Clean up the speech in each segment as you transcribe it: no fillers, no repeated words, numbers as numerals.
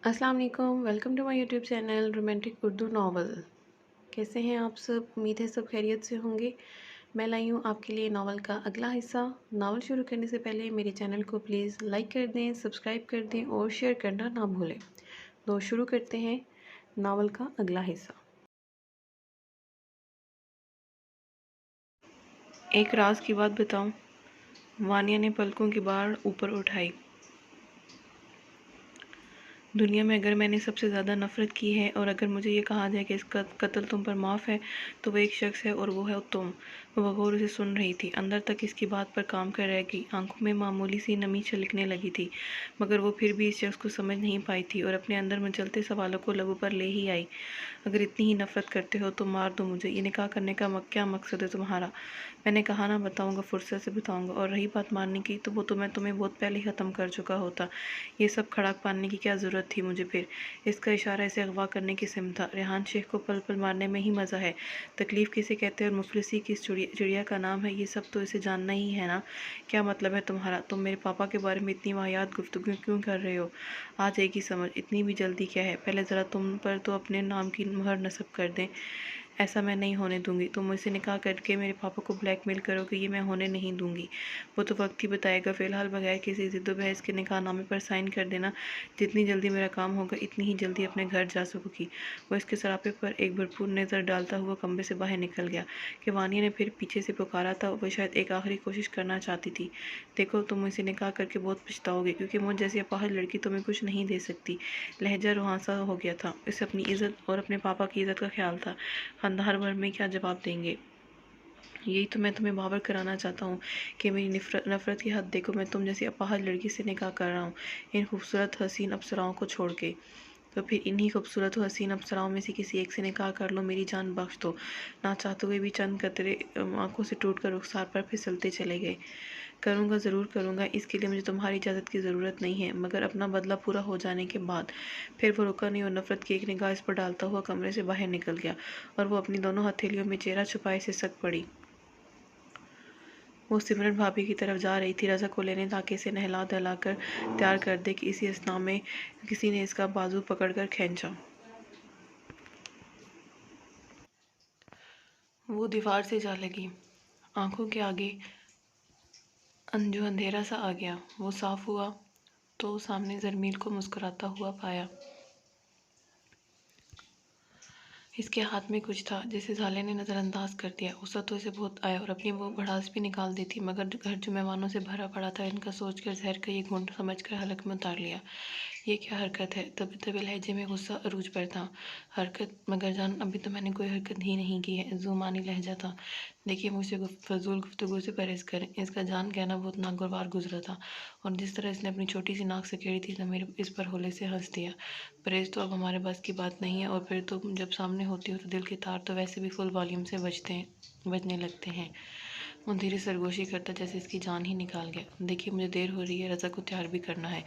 अस्सलाम वालेकुम। Welcome to my YouTube channel romantic Urdu novel. कैसे हैं आप सब? उम्मीद है सब खैरियत से होंगे। मैं लाई हूँ आपके लिए नावल का अगला हिस्सा। नावल शुरू करने से पहले मेरे चैनल को प्लीज़ लाइक कर दें, सब्सक्राइब कर दें और शेयर करना ना भूलें। तो शुरू करते हैं नावल का अगला हिस्सा। एक राज की बात बताऊं। वानिया ने पलकों की बाढ़ ऊपर उठाई। दुनिया में अगर मैंने सबसे ज़्यादा नफ़रत की है और अगर मुझे ये कहा जाए कि इसका कत्ल तुम पर माफ़ है तो वो एक शख्स है और वो है तुम। वो गौर से सुन रही थी, अंदर तक इसकी बात पर काम कर रह गई। आंखों में मामूली सी नमी छलकने लगी थी, मगर वो फिर भी इस शख्स को समझ नहीं पाई थी और अपने अंदर मचलते सवालों को लबों पर ले ही आई। अगर इतनी ही नफ़रत करते हो तो मार दो मुझे। ये निकाह करने का क्या मकसद है तुम्हारा? मैंने कहा ना बताऊंगा, फुर्सत से बताऊंगा। और रही बात मारने की तो वो तो मैं तुम्हें बहुत पहले ही ख़त्म कर चुका होता। ये सब खड़ाक पालने की क्या ज़रूरत थी मुझे फिर? इसका इशारा इसे अगवा करने की सिम था। रेहान शेख को पल पल मारने में ही मज़ा है। तकलीफ़ किसे कहते हैं और मुफलिसी किस चिड़िया का नाम है, ये सब तो इसे जानना ही है ना। क्या मतलब है तुम्हारा? तुम मेरे पापा के बारे में इतनी वाहियात गुफ्तगू क्यों कर रहे हो? आ जाएगी समझ, इतनी भी जल्दी क्या है? पहले ज़रा तुम पर तो अपने नाम की मुहर नस्ब कर दें। ऐसा मैं नहीं होने दूंगी। तुम मुझसे निकाह करके मेरे पापा को ब्लैकमेल करोगे, ये मैं होने नहीं दूंगी। वो तो वक्त ही बताएगा। फ़िलहाल बगैर किसी ज़िद्दो बहस के निकाहनामे पर साइन कर देना। जितनी जल्दी मेरा काम होगा इतनी ही जल्दी अपने घर जा सकोगी। वो इसके सरापे पर एक भरपूर नज़र डालता हुआ कमरे से बाहर निकल गया कि वानिया ने फिर पीछे से पुकारा था। वह शायद एक आखिरी कोशिश करना चाहती थी। देखो, तुम मुझसे निकाह करके बहुत पछताओगे, क्योंकि मुझ जैसी अपाहिज लड़की तुम्हें कुछ नहीं दे सकती। लहजा रुहासा हो गया था। इसे अपनी इज्जत और अपने पापा की इज्जत का ख्याल था। खंडहर भर में क्या जवाब देंगे? यही तो मैं तुम्हें बावर कराना चाहता हूँ कि मेरी नफरत की हद देखो। मैं तुम जैसी अपाहज लड़की से निकाह कर रहा हूँ, इन खूबसूरत हसीन अप्सराओं को छोड़ के। तो फिर इन्हीं खूबसूरत और हसीन अप्सराओं में से किसी एक से निकाह कर लो, मेरी जान बख्श दो। ना चाहते हुए भी चंद कतरे आंखों से टूटकर रुखसार पर फिसलते चले गए। करूँगा, ज़रूर करूँगा। इसके लिए मुझे तुम्हारी इजाज़त की ज़रूरत नहीं है, मगर अपना बदला पूरा हो जाने के बाद। फिर वो रुका नहीं और नफरत की एक निगाह इस पर डालता हुआ कमरे से बाहर निकल गया और वो अपनी दोनों हथेलियों में चेहरा छुपाए सिसक पड़ी। वो सिमरन भाभी की तरफ जा रही थी रज़ा को लेने, ताकि इसे नहला धुलाकर तैयार कर दे कि इसी अस्नां में किसी ने इसका बाजू पकड़कर खींचा। वो दीवार से जा लगी। आंखों के आगे जो अंधेरा सा आ गया वो साफ हुआ तो सामने जरमील को मुस्कुराता हुआ पाया। इसके हाथ में कुछ था जिसे साले ने नज़रअंदाज कर दिया। गुस्सा तो इसे बहुत आया और अपनी वो भड़ास भी निकाल दी थी, मगर घर जो मेहमानों से भरा पड़ा था, इनका सोचकर जहर का ये घूंट समझकर हलक में उतार लिया। ये क्या हरकत है? तभी तभी लहजे में गुस्सा अरूज पर था। हरकत? मगर जान, अभी तो मैंने कोई हरकत ही नहीं की है। जुमानी लहजा था। देखिए, मुझसे फजूल गुफ्तगू से परहेज करें। इसका जान कहना बहुत नागवार गुजरा था, और जिस तरह इसने अपनी छोटी सी नाक से केड़ी थी, ज़मीर इस पर होले से हंस दिया। परहेज तो अब हमारे बस की बात नहीं है, और फिर तो जब सामने होती हो तो दिल के तार तो वैसे भी फुल वॉल्यूम से बजने लगते हैं। वो धीरे सरगोशी करता जैसे इसकी जान ही निकाल गया। देखिए, मुझे देर हो रही है, रज़ा को तैयार भी करना है।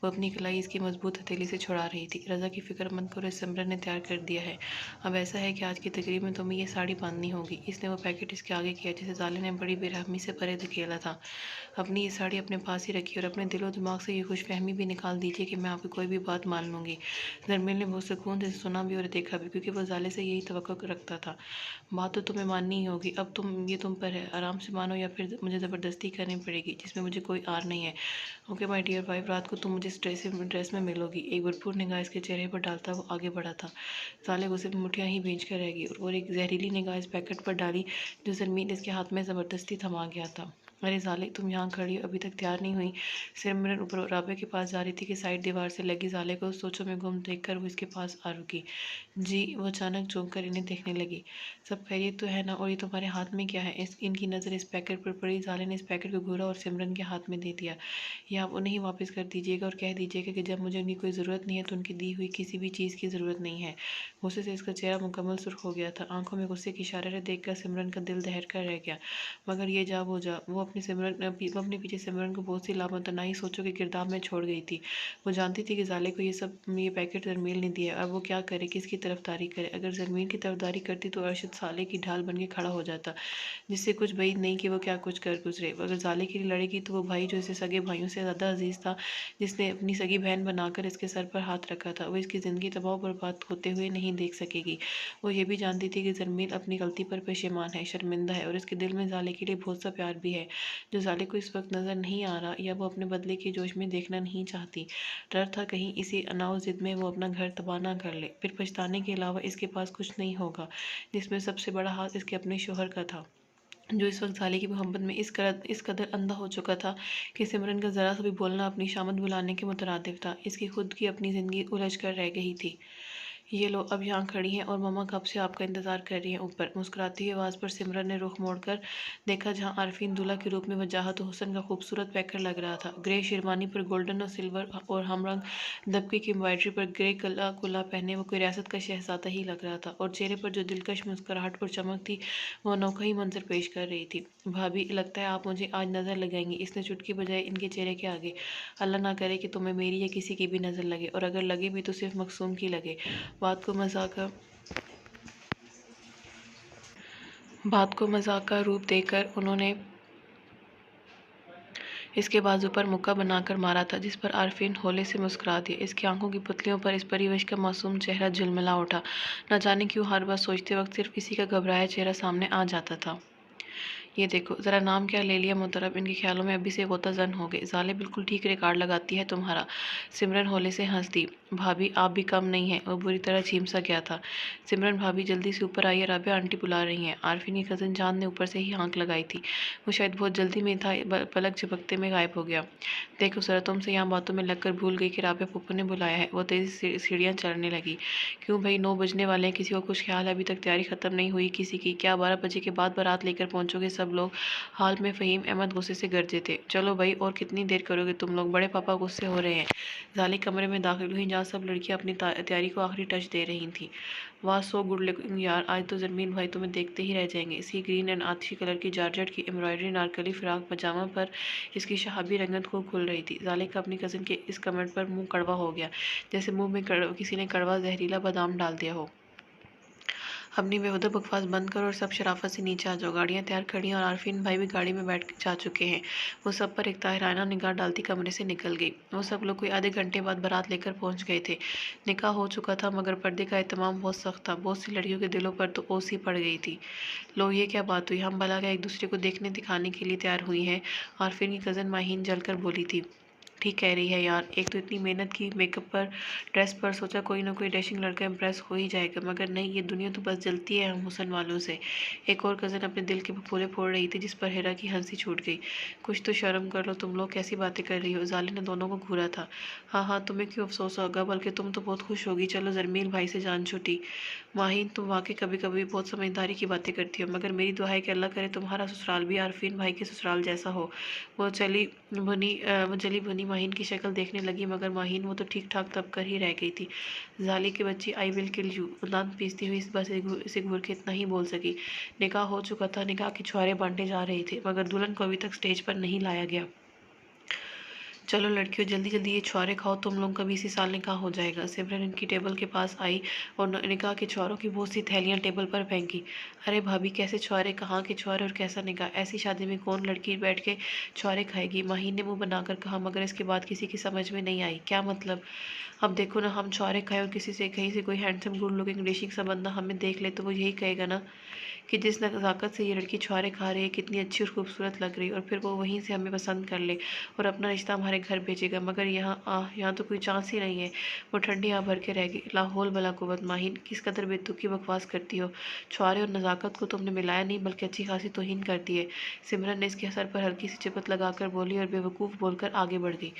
वो अपनी कलाई इसकी मजबूत हथेली से छुड़ा रही थी। रज़ा की फिक्रमंद को सिमरन ने तैयार कर दिया है। अब ऐसा है कि आज की तकरीब में तुम्हें ये साड़ी बांधनी होगी। इसने वो पैकेट इसके आगे किया जिसे जाले ने बड़ी बेरहमी से परे धकेला था। अपनी ये साड़ी अपने पास ही रखी और अपने दिलो दिमाग से ये खुशफहमी भी निकाल दीजिए कि मैं आपकी कोई भी बात मान लूँगी। जरमील ने बहुत सुकून से सुना भी और देखा भी, क्योंकि वह जाले से यही तवक्को रखता था। बात तो तुम्हें माननी ही होगी। अब तुम पर है, आराम से मानो या फिर मुझे ज़बरदस्ती करनी पड़ेगी, जिसमें मुझे कोई आर नहीं है। ओके माय डियर वाइफ, रात को तुम मुझे इस ड्रेस में मिलोगी। एक भरपूर निगाह इसके चेहरे पर डालता वो आगे बढ़ा था। साले गुस्से में मुठ्ठियाँ ही भींच कर रह गई और एक जहरीली निगाह इस पैकेट पर डाली जो जरमीन इसके हाथ में ज़बरदस्ती थमा गया था। अरे साले, तुम यहाँ खड़ी हो, अभी तक तैयार नहीं हुई? सिमरन ऊपर राबे के पास जा रही थी कि साइड दीवार से लगी साले को सोचों में गुम देखकर वो इसके पास आ रुकी। जी, वो अचानक चौंक कर इन्हें देखने लगी। सब खैरियत तो है ना? और ये तुम्हारे हाथ में क्या है? इनकी नज़र इस पैकेट पर पड़ी। साले ने इस पैकेट को घूरा और सिमरन के हाथ में दे दिया। ये आप उन्हें ही वापस कर दीजिएगा और कह दीजिएगा कि जब मुझे उनकी कोई ज़रूरत नहीं है तो उनकी दी हुई किसी भी चीज़ की ज़रूरत नहीं है। गुस्से से इसका चेहरा मुकम्मल सुर्ख हो गया था। आंखों में गुस्से की इशारे देखकर सिमरन का दिल दहर कर रह गया। मगर ये जा वो जा, वो वो अपने पीछे सिमरन को बहुत सी लामतनाही सोचों के गिरदाव में छोड़ गई थी। वो जानती थी कि ज़ाले को ये पैकेट ज़रमील ने दिया। अब वो क्या करे, किसकी तरफदारी करे। अगर ज़रमील की तरफदारी करती तो अरशद साले की ढाल बन के खड़ा हो जाता, जिससे कुछ बैद नहीं कि वो क्या कुछ कर गुजरे। अगर ज़ाले के लिए लड़ेगी तो वो भाई जो इसे सगे भाइयों से ज़्यादा अजीज़ था, जिसने अपनी सगी बहन बनाकर इसके सर पर हाथ रखा था, वो इसकी ज़िंदगी तबाह बर्बाद होते हुए नहीं देख सकेगी। वो ये भी जानती थी कि ज़रमील अपनी गलती पर पेशेमान है, शर्मिंदा है, और इसके दिल में ज़ाले के लिए बहुत सा प्यार भी है, जो ज़ाले को इस वक्त नज़र नहीं आ रहा, या वो अपने बदले के जोश में देखना नहीं चाहती। डर था कहीं इसी अनाव जिद में वो अपना घर तबाह ना कर ले, फिर पछताने के अलावा इसके पास कुछ नहीं होगा, जिसमें सबसे बड़ा हाथ इसके अपने शोहर का था, जो इस वक्त ज़ाले की मोहब्बत में इस कदर अंधा हो चुका था कि सिमरन का ज़रा सा भी बोलना अपनी शामत बुलाने के मुतरादिफ था। इसकी खुद की अपनी ज़िंदगी उलझ कर रह गई थी। ये लो, अब यहाँ खड़ी हैं और मम्मा कब से आपका इंतज़ार कर रही हैं ऊपर। मुस्कुराती हुई आवाज़ पर सिमरन ने रुख मोड़कर देखा, जहाँ आरफीन दूल्हा के रूप में वजाहत और हुस्न का खूबसूरत पैकर लग रहा था। ग्रे शेरवानी पर गोल्डन और सिल्वर और हमरंग दबके की एम्ब्रॉयडरी पर ग्रे कला कुला पहने वो कोई रियासत का शहजादा ही लग रहा था, और चेहरे पर जो दिलकश मुस्कुराहट और चमक थी, वो अनोखा ही मंजर पेश कर रही थी। भाभी, लगता है आप मुझे आज नज़र लगाएंगी, इसने चुटकी बजाई इनके चेहरे के आगे। अल्लाह ना करे कि तुम्हें मेरी या किसी की भी नज़र लगे, और अगर लगे भी तो सिर्फ मकसूम की लगे। बात को मजाक का रूप देकर उन्होंने इसके बाजू पर मुक्का बनाकर मारा था, जिस पर आरफीन होले से मुस्कुरा दिया। इसकी आंखों की पुतलियों पर इस परिवेश का मासूम चेहरा झिलमिला उठा। न जाने क्यों हर बार सोचते वक्त सिर्फ इसी का घबराया चेहरा सामने आ जाता था। ये देखो ज़रा, नाम क्या ले लिया मुतरब, इनके ख्यालों में अभी से गोता जन हो गए। ज़ाले बिल्कुल ठीक रिकॉर्ड लगाती है तुम्हारा। सिमरन होले से हंस दी। भाभी, आप भी कम नहीं है। वो बुरी तरह छीम सा गया था। सिमरन भाभी जल्दी से ऊपर आई है, राबिया आंटी बुला रही हैं। आरफीन की कज़न जान ने ऊपर से ही आंख लगाई थी। वो शायद बहुत जल्दी में था, पलक झपकते में गायब हो गया। देखो सर, तुमसे यहाँ बातों में लगकर भूल गई कि राबिया पप्पू ने बुलाया है। वो तेज़ी से सीढ़ियाँ चढ़ने लगी। क्यों भाई, 9 बजने वाले हैं, किसी को कुछ ख्याल है अभी तक तैयारी ख़त्म नहीं हुई किसी की? क्या 12 बजे के बाद बारात लेकर पहुँचोगे सब लोग? हाल में फ़हीम अहमद गुस्से से गरजे थे। चलो भाई, और कितनी देर करोगे तुम लोग? बड़े पापा गुस्से हो रहे हैं। ज़ाली कमरे में दाखिल हुई, जहाँ सब लड़कियाँ अपनी तैयारी को आखिरी टच दे रही थीं। वाह, सो गुड लुकिंग यार, आज तो ज़रमील भाई तुम्हें देखते ही रह जाएंगे। सी ग्रीन एंड आतिशी कलर की जॉर्जेट की एम्ब्रॉयडरी नारकली फ्रॉक पजामा पर इसकी शहाबी रंगत खूब खुल रही थी। ज़ाले का अपनी कज़न के इस कमेंट पर मुंह कड़वा हो गया, जैसे मुंह में किसी ने कड़वा जहरीला बादाम डाल दिया हो। अपनी बेहुदा बकवास बंद करो और सब शराफत से नीचे आ जाओ। गाड़ियाँ तैयार खड़ी हैं और आरफीन भाई भी गाड़ी में बैठ जा चुके हैं। वो सब पर एक ताहिराना निगाह डालती कमरे से निकल गई। वो सब लोग कोई आधे घंटे बाद बारात लेकर पहुंच गए थे। निकाह हो चुका था, मगर पर्दे का एहतमाम बहुत सख्त था। बहुत सी लड़कियों के दिलों पर तो ओस ही पड़ गई थी। लो, ये क्या बात हुई? हम भला क्या एक दूसरे को देखने दिखाने के लिए तैयार हुई हैं? आरफीन की कज़न माहीन जलकर बोली थी। ठीक कह रही है यार, एक तो इतनी मेहनत की मेकअप पर, ड्रेस पर, सोचा कोई ना कोई डैशिंग लड़का इम्प्रेस हो ही जाएगा, मगर नहीं, ये दुनिया तो बस जलती है हम हुस्न वालों से। एक और कज़न अपने दिल के फफोले फोड़ रही थी, जिस पर हिरा की हंसी छूट गई। कुछ तो शर्म कर लो तुम लोग, कैसी बातें कर रही हो? ज़ाले ने दोनों को घूरा था। हाँ हाँ, तुम्हें क्यों अफसोस होगा, बल्कि तुम तो बहुत खुश होगी। चलो, ज़रमील भाई से जान छूटी। माहीन, तुम वाकई कभी कभी बहुत समझदारी की बातें करती हो, मगर मेरी दुआ है कि अल्लाह करे तुम्हारा ससुराल भी आरफीन भाई के ससुराल जैसा हो। वो जली भुनी माहीन की शक्ल देखने लगी, मगर माहीन वो तो ठीक ठाक तब कर ही रह गई थी। ज़ाली की बच्ची, आई विल किल यू, दांत पीसती हुई बस इसे घूर के इतना ही बोल सकी। निकाह हो चुका था, निकाह के छुआरे बांटे जा रहे थे, मगर दुल्हन को अभी तक स्टेज पर नहीं लाया गया। चलो लड़कियों, जल्दी जल्दी ये छुआरे खाओ, तुम लोग का भी इसी साल निकाह हो जाएगा। सिमरन इनकी टेबल के पास आई और निकाह के छुआरों की बहुत सी थैलियाँ टेबल पर फेंकी। अरे भाभी, कैसे छुआरे, कहाँ के छुआरे और कैसा निकाह? ऐसी शादी में कौन लड़की बैठ के छुआरे खाएगी? माहीन ने मुंह बनाकर कहा, मगर इसके बाद किसी की समझ में नहीं आई। क्या मतलब? अब देखो ना, हम छुआरे खाएं और कहीं से कोई हैंडसम गुड लुकिंग डिशिंग सा बंदा हमें देख ले, तो वो यही कहेगा ना कि जिस नज़ाकत से ये लड़की छुआरे खा रही है, कितनी अच्छी और खूबसूरत लग रही है, और फिर वो वहीं से हमें पसंद कर ले और अपना रिश्ता हमारे घर भेजेगा। मगर यहाँ तो कोई चांस ही नहीं है। वो ठंडी आ भर के रह गई। लाहौल भला कुव्वत। माहीन, किस कदर बेतुकी बकवास करती हो। छुआरे और नज़ाकत को तुमने मिलाया नहीं, बल्कि अच्छी खासी तौहीन करती है। सिमरन ने इसके सर पर हल्की सी चिपत लगाकर बोली और बेवकूफ़ बोलकर आगे बढ़ गई।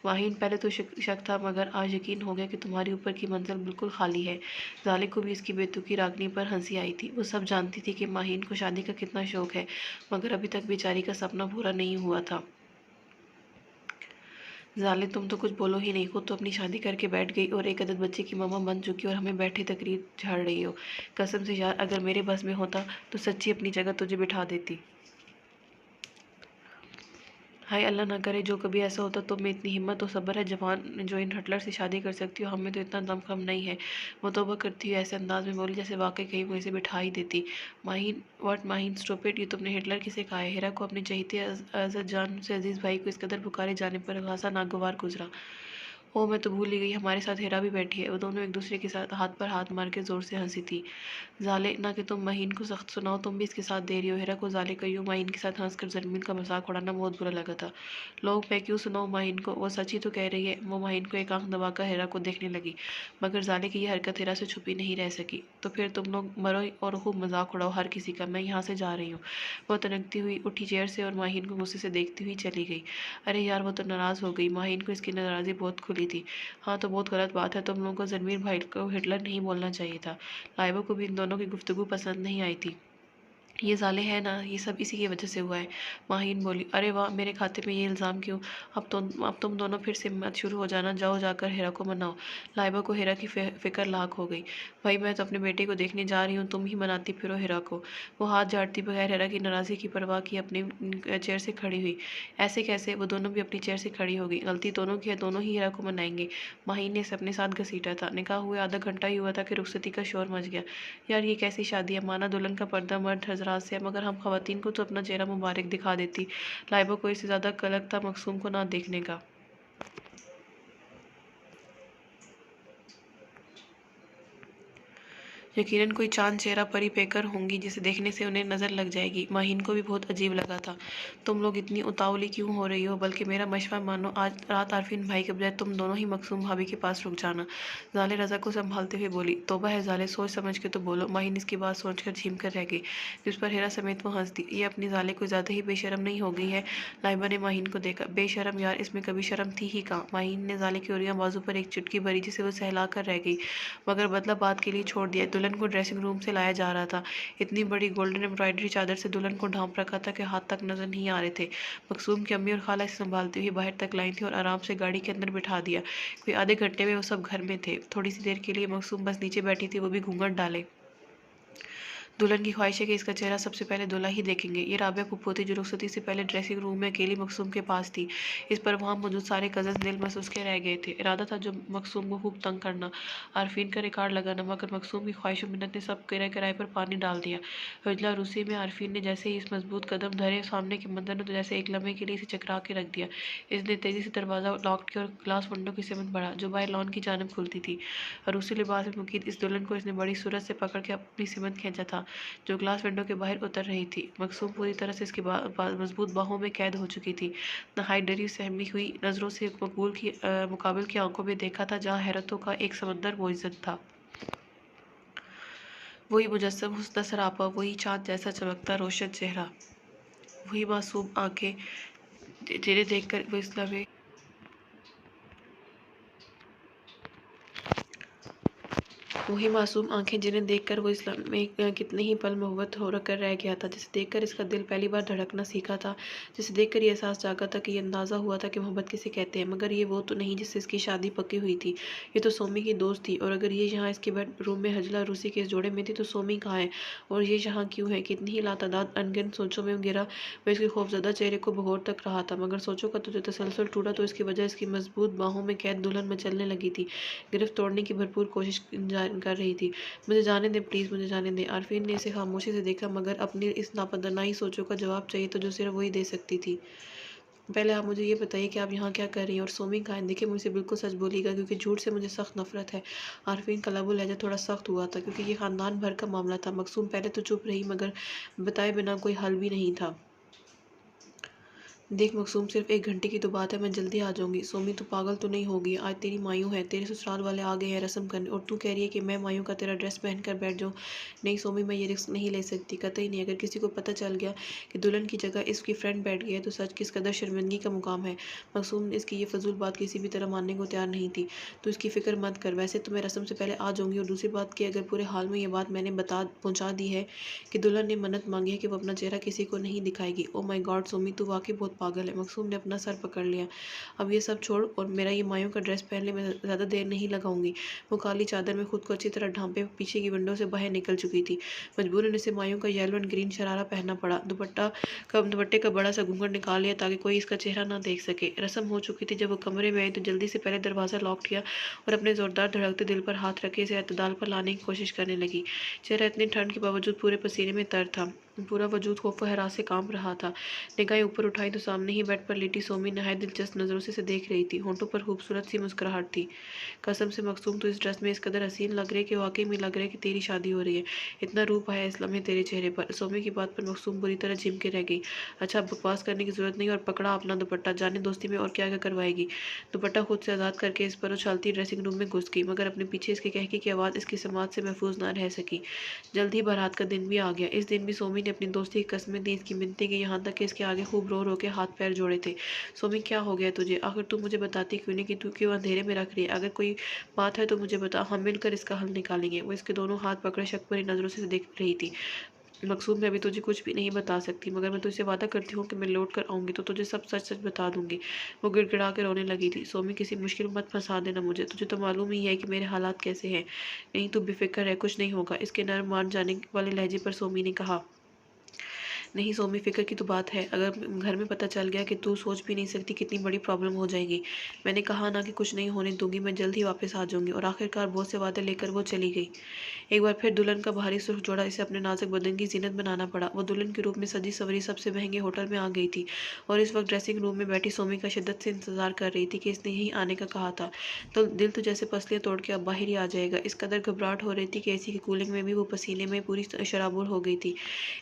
माहीन, पहले तो शक था, मगर आज यकीन हो गया कि तुम्हारी ऊपर की मंजिल बिल्कुल खाली है। ज़ालिक को भी इसकी बेतुकी रागनी पर हंसी आई थी। वो सब जानती थी कि माहीन को शादी का कितना शौक है, मगर अभी तक बेचारी का सपना पूरा नहीं हुआ था। ज़ाले, तुम तो कुछ बोलो ही नहीं, खुद तो अपनी शादी करके बैठ गई और एक अदद बच्चे की मामा बन चुकी और हमें बैठे तकरीर झाड़ रही हो। कसम से यार, अगर मेरे बस में होता तो सच्ची अपनी जगह तुझे बिठा देती। हाय अल्लाह ना करे जो कभी ऐसा होता तो में इतनी हिम्मत और सब्र है जवान जो इन हटलर से शादी कर सकती हो, हमें तो इतना दमखम नहीं है। वो तौबा करती हुई ऐसे अंदाज में बोली जैसे वाकई कहीं वो इसे बिठा ही देती। माहीन व्हाट माहीन स्टूपिड, ये तुमने हिटलर किसे कहा है? हिरा को अपनी चहेती अजद जान से अजीज भाई को इस कदर पुकारे जाने पर खासा नागवार गुजरा। ओ मैं तो भूल ही गई, हमारे साथ हिरा भी बैठी है। वो दोनों एक दूसरे के साथ हाथ पर हाथ मार के जोर से हंसी थी। जाले ना कि तुम महीन को सख्त सुनाओ, तुम भी इसके साथ दे रही हो। हिरा को जाले का यूं माहीन के साथ हंसकर जरमीन का मजाक उड़ाना बहुत बुरा लगा था। लोग मैं क्यों सुनाऊं माहीन को, वो सच ही तो कह रही है। वो माहीन को एक आंख दबाकर हिरा को देखने लगी, मगर जाले की यह हरकत हिरा से छुपी नहीं रह सकी। तो फिर तुम लोग मरो और खूब मजाक उड़ाओ हर किसी का, मैं यहाँ से जा रही हूँ। वो तनकती हुई उठी चेयर से और माहीन को गुस्से से देखती हुई चली गई। अरे यार वो तो नाराज हो गई, माहीन को इसकी नाराजगी बहुत खुली थी। हाँ तो बहुत गलत बात है, तुम लोगों को रणवीर भाई को हिटलर नहीं बोलना चाहिए था। लाइबा को भी इन दोनों की गुफ्तगू पसंद नहीं आई थी। ये साले हैं ना, ये सब इसी की वजह से हुआ है। माहीन बोली, अरे वाह मेरे खाते में ये इल्ज़ाम क्यों? अब तुम दोनों फिर से मत शुरू हो जाना, जाओ जाकर हिरा को मनाओ। लाइबा को हिरा की फिक्र लाख हो गई। भाई मैं तो अपने बेटे को देखने जा रही हूँ, तुम ही मनाती फिरो हिरा को। वो हाथ झाड़ती बगैर हिरा की नाराज़गी की परवाह की अपनी चेयर से खड़ी हुई। ऐसे कैसे? वो दोनों भी अपनी चेयर से खड़ी हो गई। गलती दोनों की है, दोनों ही हिरा को मनाएंगे। माहीन ने इसे अपने साथ घसीटा था। निकाह हुए आधा घंटा ही हुआ था कि रुखसती का शोर मच गया। यार ये कैसी शादी है? माना दुल्हन का पर्दा मर्द हजरात से है, मगर हम खवातीन को तो अपना चेहरा मुबारक दिखा देती। लाइबा को इससे ज्यादा कलक था मकसूम को ना देखने का। यकीनन कोई चांद चेहरा परी पेकर होंगी जिसे देखने से उन्हें नजर लग जाएगी। माहीन को भी बहुत अजीब लगा था। तुम लोग इतनी उतावली क्यों हो रही हो? बल्कि मेरा मशवरा मानो, आज रात आरफीन भाई के बजाय तुम दोनों ही मकसूम भाभी के पास रुक जाना। जाले रजा को संभालते हुए बोली, तौबा है जाले, सोच समझ के तो बोलो। माहीन इसकी बात सोचकर झीम कर रह गई, जिस पर हेरा समेत वो हंस दी। ये अपनी जाले को ज्यादा ही बेशरम नहीं हो गई है? लाइबा ने माहीन को देखा। बेशरम यार, इसमें कभी शर्म थी ही कहाँ। माहीन ने जाले की ओरियां बाजू पर एक चुटकी भरी जिसे वो सहला कर रह गई, मगर बदला बात के लिए छोड़ दिया। दुल्हन को ड्रेसिंग रूम से लाया जा रहा था। इतनी बड़ी गोल्डन एम्ब्रॉयडरी चादर से दुल्हन को ढांप रखा था कि हाथ तक नजर नहीं आ रहे थे। मकसूम की अम्मी और खाला इसे संभालती हुई बाहर तक लाई थी और आराम से गाड़ी के अंदर बिठा दिया। कोई आधे घंटे में वो सब घर में थे। थोड़ी सी देर के लिए मकसूम बस नीचे बैठी थी, वो भी घूंघट डाले। दुल्हन की ख्वाहिश है कि इसका चेहरा सबसे पहले दूल्हा ही देखेंगे। ये राबिया फूफो थी जो रुखसती से पहले ड्रेसिंग रूम में अकेली मकसूम के पास थी। इस पर वहाँ मौजूद सारे कजन दिल महसूस के रह गए थे। इरादा था जो मकसूम को खूब तंग करना, आरफीन का रिकॉर्ड लगाना, मगर मकसूम की ख्वाहिश मिन्नत ने सब किराए किराए पर पानी डाल दिया। हजला रूसी में आरफीन ने जैसे ही इस मजबूत कदम धरे सामने के मंदिर ने, तो जैसे एक लम्हे के लिए इसे चकरा के रख दिया। इसने तेजी से दरवाजा लॉक किया और ग्लास विंडो की सिमत बढ़ा जो बाहर लॉन की जानब खुलती थी। रूसी लिबास में मुकीद इस दुल्हन को इसने बड़ी सूरत से पकड़ के अपनी सिमत खींचा था जो ग्लास विंडो के बाहर उतर रही थी। मकसूम पूरी तरह से इसकी मजबूत बाहों में कैद हो चुकी थी। नहाई डरी सहमी हुई नजरों से मुकाबिल की आंखों में देखा था, जहाँ हैरतों का एक समंदर मौजूद था। वही मुजस्सम हुस्न सरापा, वही चाँद जैसा चमकता रोशन चेहरा, वही मासूम आंखें जिन्हें देखकर वो इस्लाम में वही मासूम आंखें जिन्हें देखकर वो इस्लाम में कितने ही पल मोहब्बत हो कर रह गया था, जिसे देखकर इसका दिल पहली बार धड़कना सीखा था, जिसे देखकर ये एहसास जागा था कि ये अंदाज़ा हुआ था कि मोहब्बत किसे कहते हैं। मगर ये वो तो नहीं जिससे इसकी शादी पक्की हुई थी। ये तो सोमी की दोस्त थी, और अगर ये यहाँ इसके बेड रूम में हजला रूसी के इस जोड़े में थी तो सोमी कहाँ है और ये यहाँ क्यों है? कितनी ही लातादाद अनगिनत सोचों में गिरा वह इसके खौफजदा चेहरे को भगोर तक रहा था, मगर सोचों का तो जो तसलसल टूटा तो इसकी वजह इसकी मजबूत बाहों में कैद दुल्हन मचलने लगी थी, गिरफ्त तोड़ने की भरपूर कोशिश कर रही थी। मुझे जाने दें प्लीज़, मुझे जाने दें। आरफीन ने इसे खामोशी से देखा, मगर अपनी इस नापदनाई सोचों का जवाब चाहिए तो जो सिर्फ वही दे सकती थी। पहले आप मुझे ये बताइए कि आप यहाँ क्या कर रही हैं और सोमी कहाँ है? देखिए मुझसे बिल्कुल सच बोलिएगा, क्योंकि झूठ से मुझे सख्त नफरत है। आरफीन का लबो लहजा थोड़ा सख्त हुआ था, क्योंकि ये खानदान भर का मामला था। मकसूम पहले तो चुप रही, मगर बताए बिना कोई हल भी नहीं था। देख मकसूम, सिर्फ 1 घंटे की तो बात है, मैं जल्दी आ जाऊंगी। सोमी तू पागल तो नहीं होगी? आज तेरी मायूं है, तेरे ससुराल वाले आ गए हैं रस्म करने, और तू कह रही है कि मैं मायूं का तेरा ड्रेस पहन कर बैठ जाऊँ? नहीं सोमी, मैं ये रिस्क नहीं ले सकती, कतई नहीं। अगर किसी को पता चल गया कि दुल्हन की जगह इसकी फ्रेंड बैठ गई है तो सच किस कदर शर्मिंदगी का मुकाम है। मकसूम इसकी ये फजूल बात किसी भी तरह मानने को तैयार नहीं थी। तो इसकी फिक्र मत कर, वैसे तो मैं रस्म से पहले आ जाऊंगी। और दूसरी बात कि अगर पूरे हाल में ये बात मैंने पहुंचा दी है कि दुल्हन ने मन्नत मांगी है कि वो अपना चेहरा किसी को नहीं दिखाएगी। ओ माई गॉड सोमी, तू वाकई बहुत पागल है। मकसूम ने अपना सर पकड़ लिया। अब ये सब छोड़ और मेरा ये मायूं का ड्रेस पहन ले, मैं ज़्यादा देर नहीं लगाऊंगी। वो काली चादर में खुद को अच्छी तरह ढांपे पीछे की विंडो से बाहर निकल चुकी थी। मजबूरन इसे मायूं का येलो एंड ग्रीन शरारा पहनना पड़ा। दुपट्टे का बड़ा सा घूंघट निकाल लिया ताकि कोई इसका चेहरा ना देख सके। रस्म हो चुकी थी। जब वो कमरे में आई तो जल्दी से पहले दरवाज़ा लॉक किया और अपने जोरदार धड़कते दिल पर हाथ रखे इसे एतदाल पर लाने की कोशिश करने लगी। चेहरा इतनी ठंड के बावजूद पूरे पसीने में तर था। पूरा वजूद खौफ व हरास से कांप रहा था। निगाहें ऊपर उठाई तो सामने ही बेड पर लेटी सोमी नहायत दिलचस्प नजरों से देख रही थी। होंठों पर खूबसूरत सी मुस्कुराहट थी। कसम से मकसूम, तो इस ड्रेस में इस कदर हसीन लग रही है कि वाकई में लग रहा है कि तेरी शादी हो रही है। इतना रूप आया इस लम्हे तेरे चेहरे पर। सोमी की बात पर मकसूम बुरी तरह झिम के रह गई। अच्छा, बकवास करने की जरूरत नहीं और पकड़ा अपना दुपट्टा, जाने दोस्ती में और क्या क्या करवाएगी। दुपट्टा खुद से आज़ाद करके इस पर उछालती ड्रेसिंग रूम में घुस गई, मगर अपने पीछे इसके कहके की आवाज़ इसकी समाज से महफूज न रह सकी। जल्द ही बारात का दिन भी आ गया। इस दिन भी सोमी ने अपनी दोस्ती की कस्में दी, इसकी मिन्नतें की, यहाँ तक कि इसके आगे खूब रो रो के हाथ पैर जोड़े थे। सोमी, क्या हो गया तुझे? आखिर तू मुझे बताती क्यों नहीं कि तू क्यों अंधेरे में रख रही है? अगर कोई बात है तो मुझे बता, हम मिलकर इसका हल निकालेंगे। वो इसके दोनों हाथ पकड़े शक भरी नजरों से देख रही थी। मकसूद, मैं अभी तुझे कुछ भी नहीं बता सकती, मगर मैं तुझसे वादा करती हूँ कि मैं लौट कर आऊँगी तो तुझे सब सच सच बता दूंगी। वो गिड़गिड़ा के रोने लगी थी। सोमी, किसी मुश्किल में मत फंसा देना मुझे, तुझे तो मालूम ही है कि मेरे हालात कैसे हैं। नहीं, तू बेफिक्र है, कुछ नहीं होगा। इसके नर्म मान जाने वाले लहजे पर सोमी ने कहा। नहीं सोमी, फिक्र की तो बात है। अगर घर में पता चल गया कि तू सोच भी नहीं सकती कितनी बड़ी प्रॉब्लम हो जाएगी। मैंने कहा ना कि कुछ नहीं होने दूंगी, मैं जल्द ही वापस आ जाऊंगी। और आखिरकार बहुत से वादे लेकर वो चली गई। एक बार फिर दुल्हन का भारी सुर्ख जोड़ा इसे अपने नाजुक बदन की जीनत बनाना पड़ा। वो दुल्हन के रूप में सजी सवरी सबसे महंगे होटल में आ गई थी और इस वक्त ड्रेसिंग रूम में बैठी सोमी का शिद्दत से इंतजार कर रही थी कि इसने यहीं आने का कहा था। तो दिल तो जैसे पसलियां तोड़ के अब बाहर ही आ जाएगा। इस कदर घबराहट हो रही थी कि एसी की कूलिंग में भी वो पसीने में पूरी शराबुर हो गई थी।